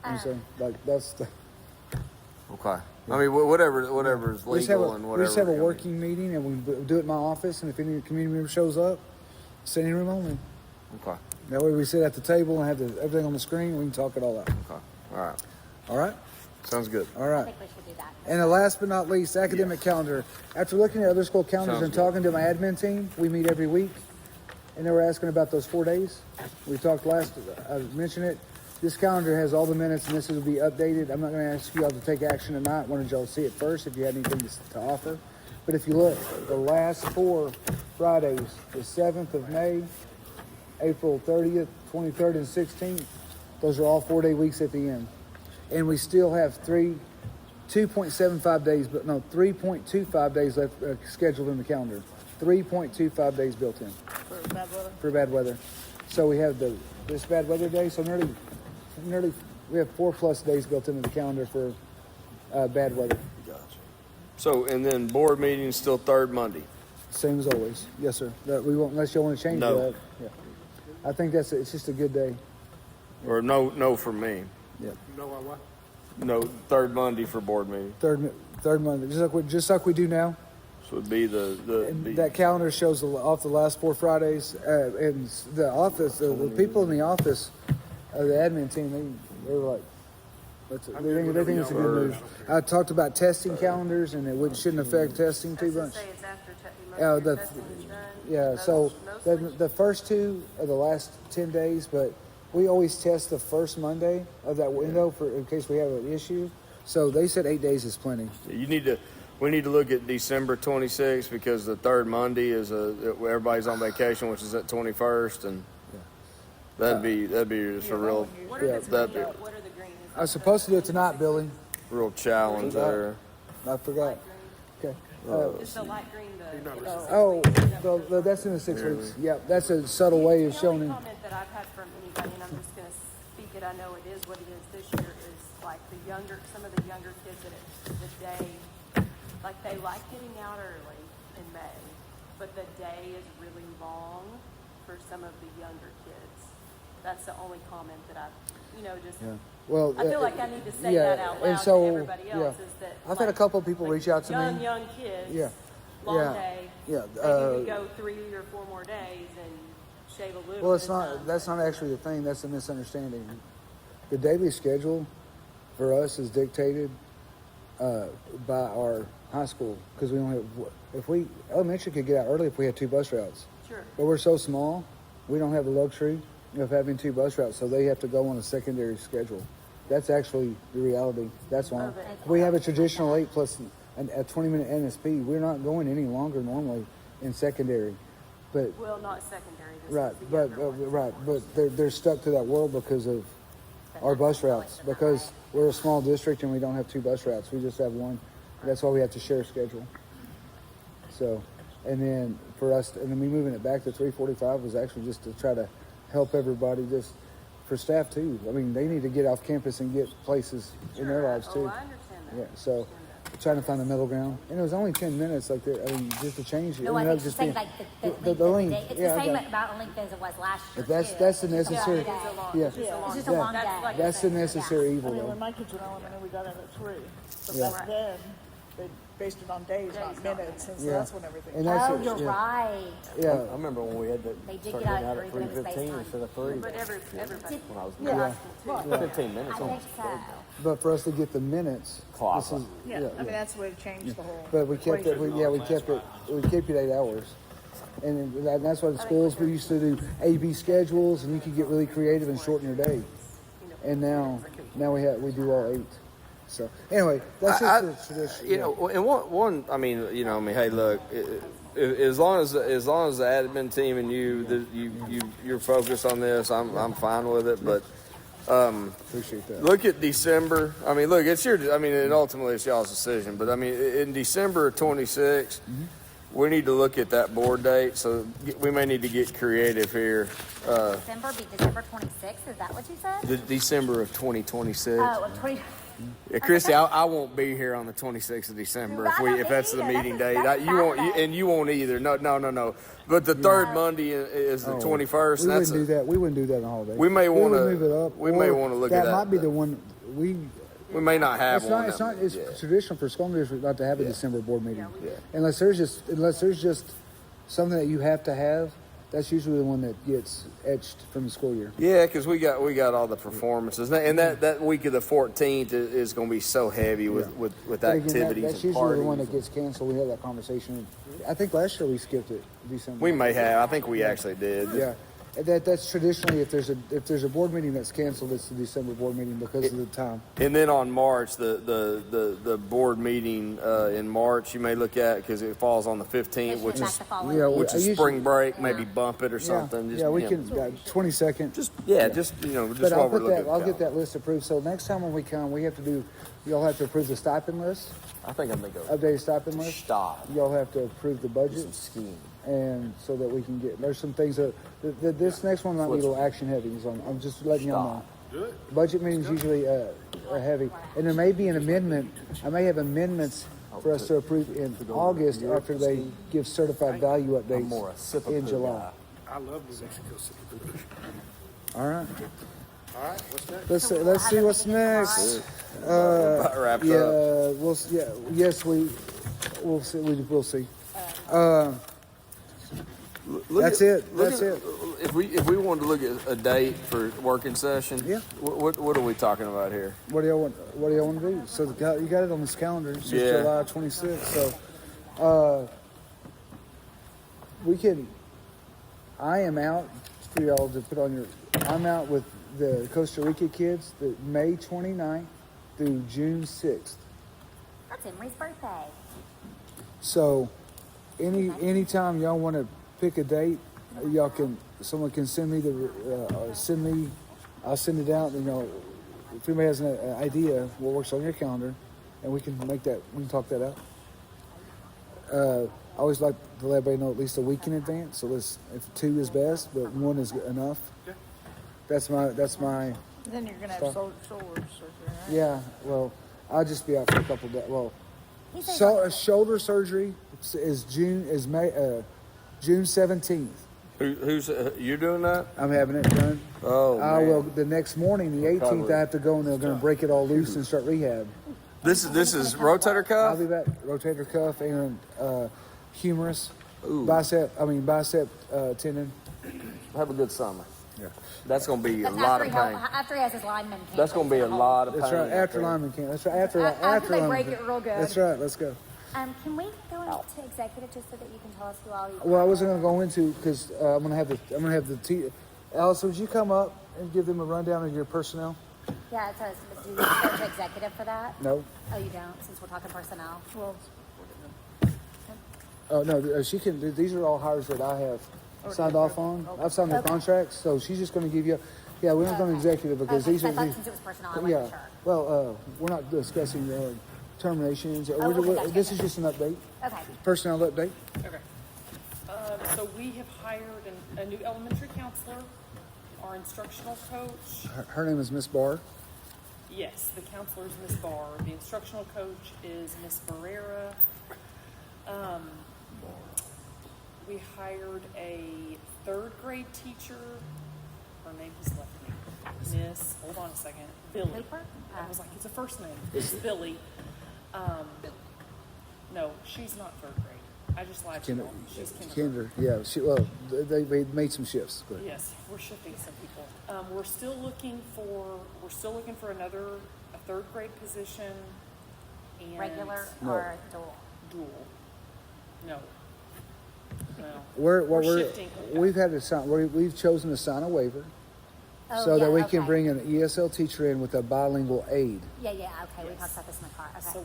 And so that's the. Okay. I mean, whatever is We just have legal and whatever. we just have a working meeting, and we do it in my office. And if any community member shows up, standing room only. Okay. That way we sit at the table and have everything on the screen. We can talk it all out. Okay. All right. All right. Sounds good. All I right. think we should do that. And the last but not least, academic calendar. After looking at other school calendars Sounds and good. talking to my admin team, we meet every week, and they were asking about those 4 days. We talked I mentioned it. This calendar has all the minutes, and this will be updated. I'm not going to ask you all to take action tonight. I wanted y'all to see it first if you had anything to offer. But if you look, the last 4 Fridays, the 7th of May, April 30th, 23rd, and 16th, those are all 4-day weeks at the end. And we still have 2.75 days, but no, 3.25 days left scheduled in the calendar. 3.25 days built in. For bad weather. For bad weather. So we have this bad weather day, so nearly we have 4+ days built into the calendar for bad weather. Gotcha. So, and then board meeting still 3rd Monday. Same as always. Yes, sir. That we won't, unless you want to change No. that. Yeah. I think it's just a good day. Or no for me. Yeah. You know what? No, 3rd Monday for board meeting. Third Monday, just like we do now. So it'd be And that calendar shows off the last 4 Fridays, and the office, the people in the office, the admin team, they're like, they think it's a good move. I talked about testing calendars, and it shouldn't affect testing too much. It's after most of your testing is done. Yeah, so the first 2 are the last 10 days, but we always test the first Monday of that window in case we have an issue. So they said 8 days is plenty. We need to look at December 26th because the 3rd Monday is everybody's on vacation, which is at 21st, and that'd be just a real What are the that'd green? be What are the green? I was supposed to do it tonight, Billy. real challenge there. I forgot. Okay. Just the light green. That's in the 6 weeks. Yep, that's a subtle way of The showing only it. comment that I've had from anybody, and I'm just going to speak it, I know it is what it is this year, is like some of the younger kids that the day, like they like getting out early in May, but the day is really long for some of the younger kids. That's the only comment that just. Yeah. Well, I feel like I need to say that out loud and so, to everybody else. Is that I've had a couple of people reach out to me. Young kids. Yeah. Long Yeah. day. Yeah. Maybe we go 3 or 4 more days and shave a little. Well, it's bit of not. time. That's not actually the thing. That's a misunderstanding. The daily schedule for us is dictated by our high school because we only have. Elementary could get out early if we had 2 bus routes. Sure. But we're so small, we don't have the luxury of having 2 bus routes, so they have to go on a secondary schedule. That's actually the reality. That's why we have a traditional 8 plus a 20-minute NSP. We're not going any longer normally in secondary, but Well, not secondary. This right, is the but younger ones. right, but they're stuck to that world because of our bus routes. Because we're a small district and we don't have 2 bus routes. We just have 1. That's why we have to share a schedule. So, and then for us, and then me moving it back to 3:45 was actually just to try to help everybody. Just for staff too. I mean, they need to get off campus and get places in their lives too. I understand that. Yeah, so trying to find a middle ground, and it was only 10 minutes. Like that, I mean, just to change it. No, I I mean, think that she's just saying being- like the length. day. It's Yeah, the same okay. amount of length as it was last year. But that's too. that's the It's just a necessary. long day. Yeah, It's just a Yeah. long day. That's the necessary I evil. mean, though. when my kids were elementary, we got in at 3. But Yeah. back then, they based it on days, not minutes, and so Yeah. that's when everything. And that's Oh, it, you're yeah. right. Yeah, I remember when we had that. They did started get out getting at 3, but it was based 3:15 on. instead of 3. But everybody. When I was yeah. 15 minutes. I think so. But for us to get the minutes, Clock. this is Yeah, I mean, that's the way to change the whole. But we kept it. equation. We kept it. We kept it 8 hours, and that's why the schools we used to do A/B schedules, and you could get really creative and shorten your day. And now we do all 8. So anyway, that's just the tradition. You know, and one. I mean, hey, look. As long as the admin team and you're focused on this, I'm fine with it. But appreciate that. look at December. I mean, look, it's your. I mean, and ultimately it's y'all's decision. But I mean, in December of 26, we need to look at that board date. So we may need to get creative here. December be December 26th. Is that what you said? The December of 2026. Oh, of 20. Yeah, Christy, I won't be here on the 26th of December if that's the meeting date. You won't either. No. But the third Monday is the 21st. We That's wouldn't do that. We wouldn't do that on holiday. We may would wanna- move it up. we may or wanna look at That might be that. the one we. we may not have It's one. not. It's not. It's Yeah. traditional for school districts not to have a December board meeting, unless there's just something that you have to have. That's usually the one that gets etched from the school year. Yeah, because we got all the performances, and that week of the 14th is going to be so heavy with But again, activities that's and usually parties. the one that gets canceled. We had that conversation. I think last year we skipped it. December. We may have. I think we actually did. Yeah. That's traditionally if there's a board meeting that's canceled, it's the December board meeting because of the time. And then on March, the board meeting in March, you may look at because it falls on the 15th, which is which is spring break. Maybe bump it or something. Yeah, we can 22nd. Just But while we're looking. I'll get that list approved. So next time when we come, we have to do. Y'all have to approve the stipend list. I think I'm going to go. Updated stipend list. Stop. Y'all have to approve the budget. Some skiing. And so that we can get. There's some things that this next one might be a little action heavy. So I'm just letting y'all know. Budget meetings usually are heavy, and there may be an amendment. I may have amendments for us to approve in August after they give certified value updates in July. I love New Mexico City. All right. All right, what's next? Let's see what's next. About wrapped yeah, up. we'll yes we'll see. We'll see. That's it. If we wanted to look at a date for working session, Yeah. What are we talking about here? What do y'all want? What do y'all want to do? So you got it on this calendar. It's just Yeah. July 26th. So we can. I am out for y'all to put on your. I'm out with the Costa Rica kids, the May 29th through June 6th. That's Emery's birthday. So, anytime y'all want to pick a date, y'all can. Someone can send me I'll send it out. If anybody has an idea, what works on your calendar, and we can make that. We can talk that out. I always like to let everybody know at least a week in advance. So if 2 is best, but 1 is enough. That's my. Then you're gonna have Stuff. shoulder surgery, right? Yeah. Well, I'll just be out for a couple of days. Well, He said so shoulder surgery is June 17th. Who's you doing that? I'm having it done. Oh, I man. will. The next morning, the 18th, I have to go and they're going to break it all loose and start rehab. This is rotator cuff. I'll be back. Rotator cuff and humerus, Ooh. bicep tendon. Have a good summer. Yeah. That's going to be a That's lot after, of pain. after he has his lineman camp. That's going to be a lot of pain. That's right. After lineman camp. That's right. After After they lineman break camp. it real good. That's right. Let's go. Can we go into executive just so that you can tell us who all you? Well, I wasn't going to go into because I'm going to have the Allison, would you come up and give them a rundown of your personnel? Yeah, it says, do you go to executive for that? No. Oh, you don't, since we're talking personnel. Well, Oh no, she can. These are all hires that I have signed off on. I've signed the contracts, so she's just going to give you. Yeah, we're not going to executive because Okay, these I are. thought since it was personnel, I Yeah. wasn't sure. Well, we're not discussing terminations. okay, gotcha, This is just an update. Okay. Personnel update. Okay. So we have hired a new elementary counselor. our instructional coach, Her name is Miss Barr. yes, the counselor is Miss Barr. The instructional coach is Miss Barrera. We hired a third grade teacher. Her name has left me. Miss, hold on a second, Billy. Cooper? I was like, it's a first name. It's Billy. No, she's not third grade. I just lied to you. She's kindergarten. Kinder, yeah. They made some shifts. But Yes, we're shifting some people. We're still looking for a third grade position. And Regular No. or dual? dual. No. we're shifting. we've had to sign. We've chosen to sign a waiver Oh, so yeah, that we can okay. bring an ESL teacher in with a bilingual aid. Yeah, okay. We Yes. talked about this in the car. Okay. So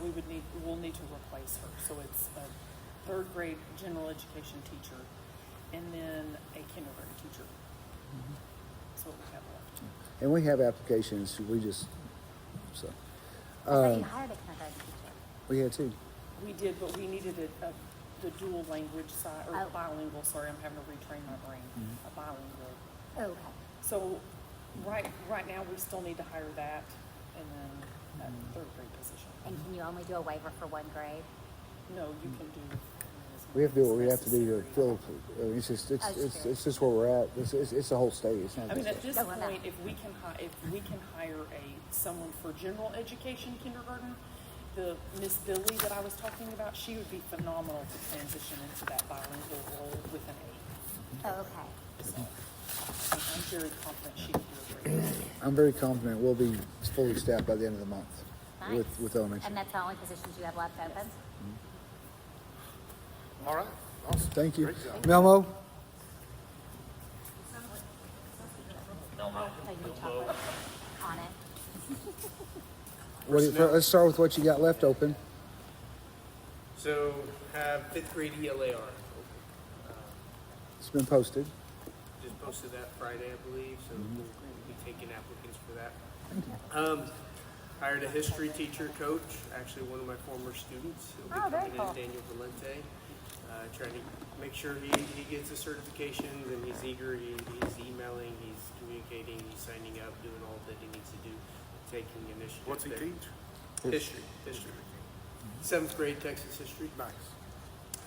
we'll need to replace her. So it's a third grade general education teacher and then a kindergarten teacher. That's what we have left. And we have applications. We just so I thought you hired a kindergarten teacher. we had two. We did, but we needed the dual language side, or Oh. bilingual, sorry, I'm having to retrain my brain. A bilingual. Oh, okay. So right now, we still need to hire that and then that third grade position. And can you only do a waiver for one grade? No, you can do. We have to do what we have to do to fill. It's just Oh, sure. it's just where we're at. It's the whole state. It's not I mean, just at this No, we're not. point, if we can hire someone for general education kindergarten, the Miss Billy that I was talking about, she would be phenomenal to transition into that bilingual role with an aide. Oh, okay. So I'm very confident she can do a great job. I'm very confident we'll be fully staffed by the end of the month Nice. with elementary. And that's the only positions you have left open? All right, awesome. Thank you, Great job. Melmo. Oh, you need chocolate on it. Let's start with what you got left open. So have fifth grade ELAR. It's been posted. Just posted that Friday, I believe, so we'll be taking applicants for that. Hired a history teacher coach, actually one of my former students. He'll be Oh, very coming cool. in, Daniel Valente. Trying to make sure he gets the certifications and he's eager, he's emailing, he's communicating, he's signing up, doing all that he needs to do, taking initiative. What's he there. teach? History. Seventh grade Texas history. Nice.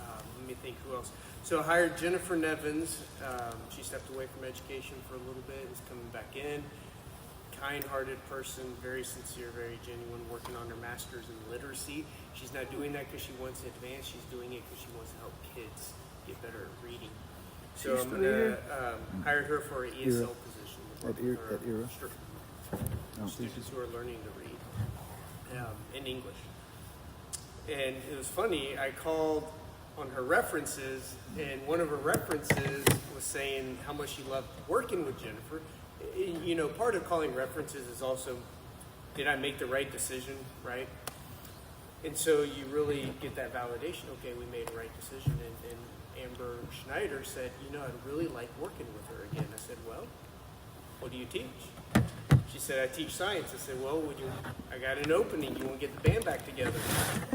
Let me think who else. So I hired Jennifer Nevins. She stepped away from education for a little bit, is coming back in. Kind-hearted person, very sincere, very genuine, working on her master's in literacy. She's not doing that because she wants to advance. She's doing it because she wants to help kids get better at reading. So I'm going to hire her for an ESL position. At ERA? Students who are learning to read in English. And it was funny, I called on her references, and one of her references was saying how much she loved working with Jennifer. You know, part of calling references is also, did I make the right decision, right? And so you really get that validation, okay, we made a right decision. And Amber Schneider said, you know, I'd really like working with her again. I said, well, what do you teach? She said, I teach science. I said, well, I got an opening. You want to get the band back together?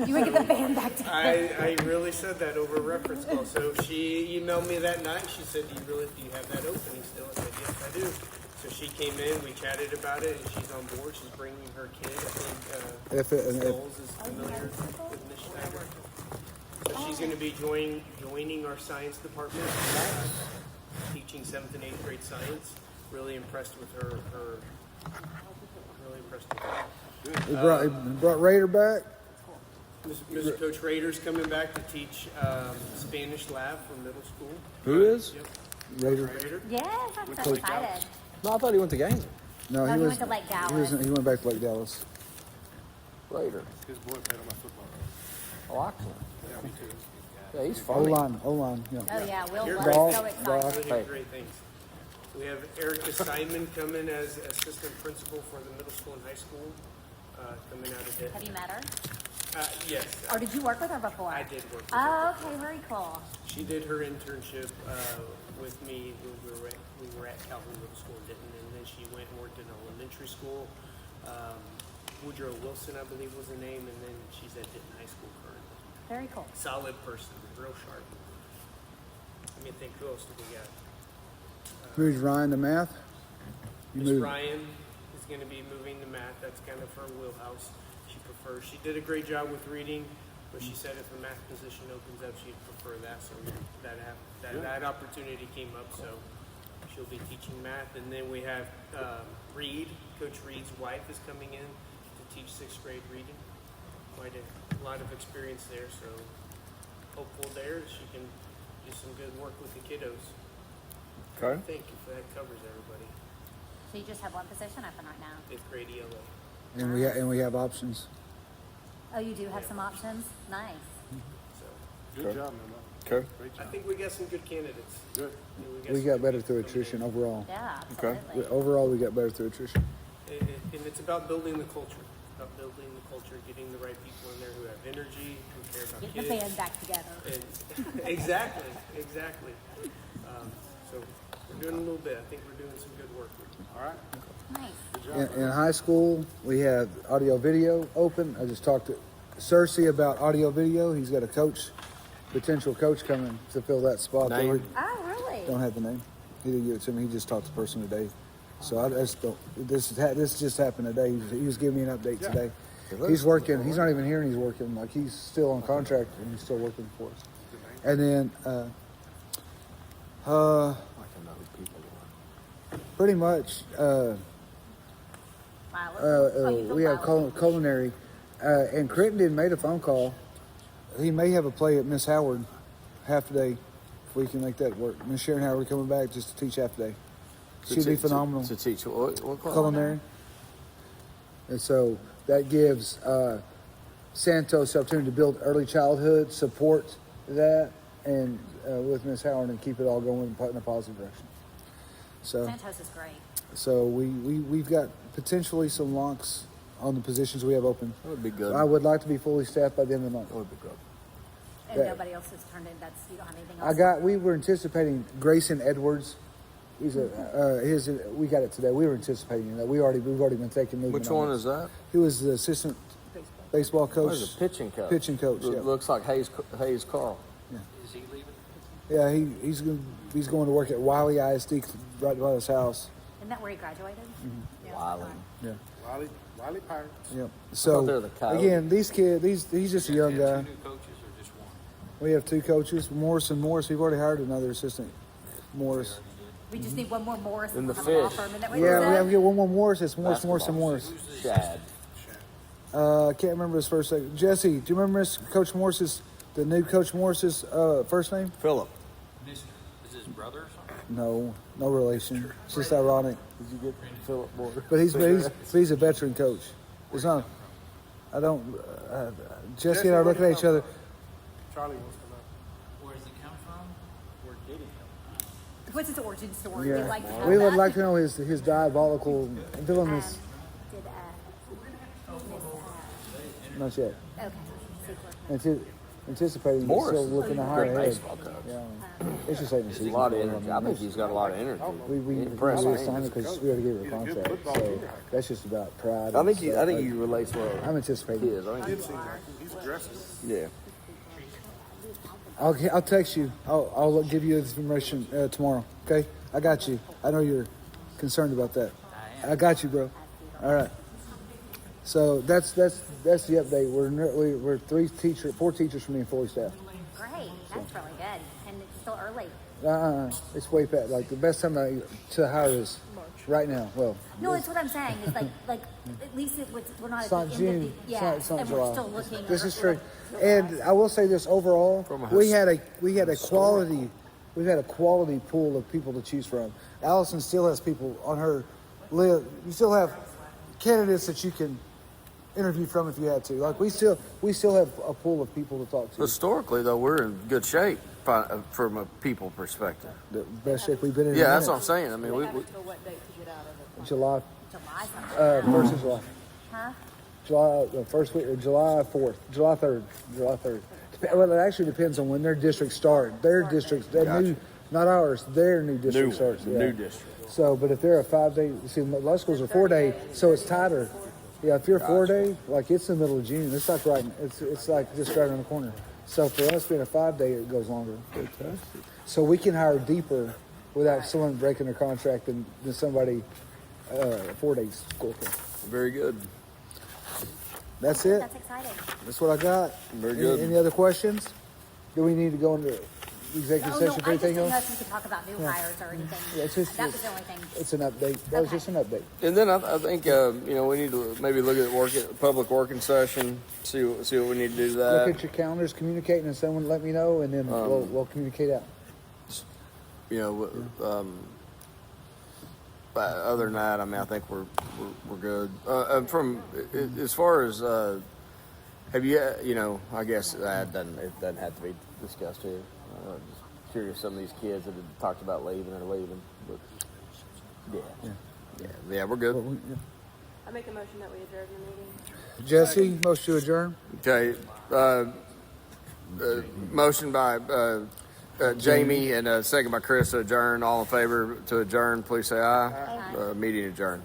You want to get the band back together? I really said that over a reference call. So she emailed me that night. She said, do you have that opening still? I said, yes, I do. So she came in, we chatted about it, and she's on board. She's bringing her kid. I think Knowles is familiar with Ms. Schneider. So she's going to be joining our science department, teaching 7th and 8th grade science. Really impressed with her. Really impressed with her. We brought Raider back. Mr. Coach Rader's coming back to teach Spanish lab for middle school. Who is? Yep. Raider. Yes, I'm so excited. No, I thought he went to Gainesville. No, Oh, he he was. went to Lake He Dallas. went back to Lake Dallas. Later. His boy played on my football team. Oh, excellent. Yeah, me too. Yeah, he's O funny. line. Yeah. Oh, yeah, Will You're was Ball, so Really excited. hear great things. We have Erica Simon coming as assistant principal for the middle school and high school, coming out of it. Have you met her? Yes, Or did you work with her before? I did work with her. Oh, okay, very cool. She did her internship with me when we were at Calhoun Middle School in Denton, and then she went and worked in elementary school. Woodrow Wilson, I believe, was her name, and then she's at Denton High School currently. Very cool. Solid person, real sharp. Let me think, who else do we got? Who's Ryan the math? You Miss moved. Ryan is going to be moving to math. That's kind of her wheelhouse. She prefers. She did a great job with reading, but she said if a math position opens up, she'd prefer that. So that opportunity came up. So she'll be teaching math. And then we have Reed. Coach Reed's wife is coming in to teach 6th grade reading. Quite a lot of experience there. So hopeful there she can do some good work with the kiddos. Okay. Thank you for that. Covers everybody. So you just have one position open right now? 5th grade ELA. And we have options. Oh, you do have some options? Nice. So Good job, man. Okay. Great I job. think we got some good candidates. Good. We some got good better people through coming attrition in. overall. Yeah, Okay. absolutely. Overall, we got better through attrition. And it's about building the culture. It's about building the culture, getting the right people in there who have energy, who care about Get the kids. band back together. And exactly. So we're doing a little bit. I think we're doing some good work. All right. Nice. In high school, we have audio video open. I just talked to Cersei about audio video. He's got a potential coach coming to fill that spot. Name? Oh, really? Don't have the name. He didn't give it to me. He just talked to the person today. So I just don't. This just happened today. He was giving me an update today. He's working. He's not even here, and he's working. Like he's still on contract, and he's still working for us. And then, pretty much, we have culinary, and Crittenden made a phone call. He may have a play at Miss Howard, half a day, if we can make that work. Miss Sharon Howard coming back just to teach half a day. She'd be phenomenal. To teach what class? Culinary. And so that gives Santos the opportunity to build early childhood, support that, and with Miss Howard and keep it all going in a positive direction. So Santos is great. So we've got potentially some locks on the positions we have open. That would be good. I would like to be fully staffed by the end of the month. That would be good. And Yeah. nobody else has turned in. You don't have anything else? We were anticipating Grayson Edwards. He's we got it today. We were anticipating that. We've already been taking movement. Which on one this. is that? He was the assistant baseball coach. Oh, he's a pitching coach. Pitching coach. Yeah. Looks like Hayes Carl. Is he leaving? Yeah, he's going to work at Wiley ISD right by his house. Isn't that where he graduated? Wiley. Yeah. Wiley Pirates. Yep. they're So the Coyotes. again, these kids, he's just a young Have guy. two new coaches or just one? We have two coaches, Morris and Morris. We've already hired another assistant, Morris. We just need one more Morris And the have a law fish. firm. Isn't that what Yeah, you we have said? to get one more Morris. It's Morris, Basketball. Morris, and Morris. Shad. I can't remember his first name. Jesse, do you remember Coach Morris's, the new Coach Morris's first name? Philip. Is his brother or something? No relation. It's just ironic. Did you get Philip Moore? But he's a veteran coach. It's not. I don't. Jesse and I are looking at each other. Charlie wants to know. Where does he come from? Where did he come from? What's his origin story? Yeah, We'd like to know we would that. like to know his diabolical villainous. Did Not yet. okay. Anticipating he's Morris. still looking to hire Great ahead. baseball coach. Yeah, it's just like A lot of energy. I think he's got a lot of energy. we Impressive. assigned him because we already gave her a contract. So that's just about pride. I and think stuff. he relates well. I'm anticipating. He is. I think He's aggressive. yeah. I'll text you. I'll give you this information tomorrow. Okay, I got you. I know you're concerned about that. I got you, bro. All right. So that's the update. We're 4 teachers from being fully staffed. Great. That's really good. And it's still early. It's way past. Like the best time to hire is right now. Well, No, it's what I'm saying. It's like at least we're not it's at not the June. end of the It's not and July. we're still looking. This is straight. And I will say this overall, we had a quality. We've had a quality pool of people to choose from. Allison still has people on her list. You still have candidates that you can interview from if you had to. Like we still have a pool of people to talk to. Historically, though, we're in good shape from a people perspective. The best shape we've been in. Yeah, a that's minute. what I'm saying. I mean, we What date to get out of it? July, July. first of July. Huh? July, the first week, or July 4th, July 3rd. Well, it actually depends on when their districts start. Their districts, their new, not ours, their new district starts. Yeah. new district. So, but if they're a 5-day, see, a lot of schools are 4-day, so it's tighter. Yeah, if you're 4-day, like it's in the middle of June, it's like it's like just right around the corner. So for us being a 5-day, it goes longer. So we can hire deeper without someone breaking their contract than somebody 4 days school camp. Very good. That's it. That's exciting. That's what I got. Very good. Any other questions? Do we need to go into executive Oh, session no, for I just anything didn't know else? if you could talk about new Yeah. hires or anything. Yeah, it's just- That was the only thing. It's an update. That was just an update. And then I think we need to maybe look at public working session, see what we need to do to that. Look at your calendars, communicate, and someone let me know, and then we'll communicate out. But other than that, I mean, I think we're good. From as far as have you I guess it doesn't have to be discussed here. Just curious, some of these kids that have talked about leaving or leaving, but yeah, we're good. I make a motion that we adjourn the meeting. Jesse, motion to adjourn. Okay, motion by Jamie and second by Chris to adjourn. All in favor to adjourn, please say aye. Meeting adjourned.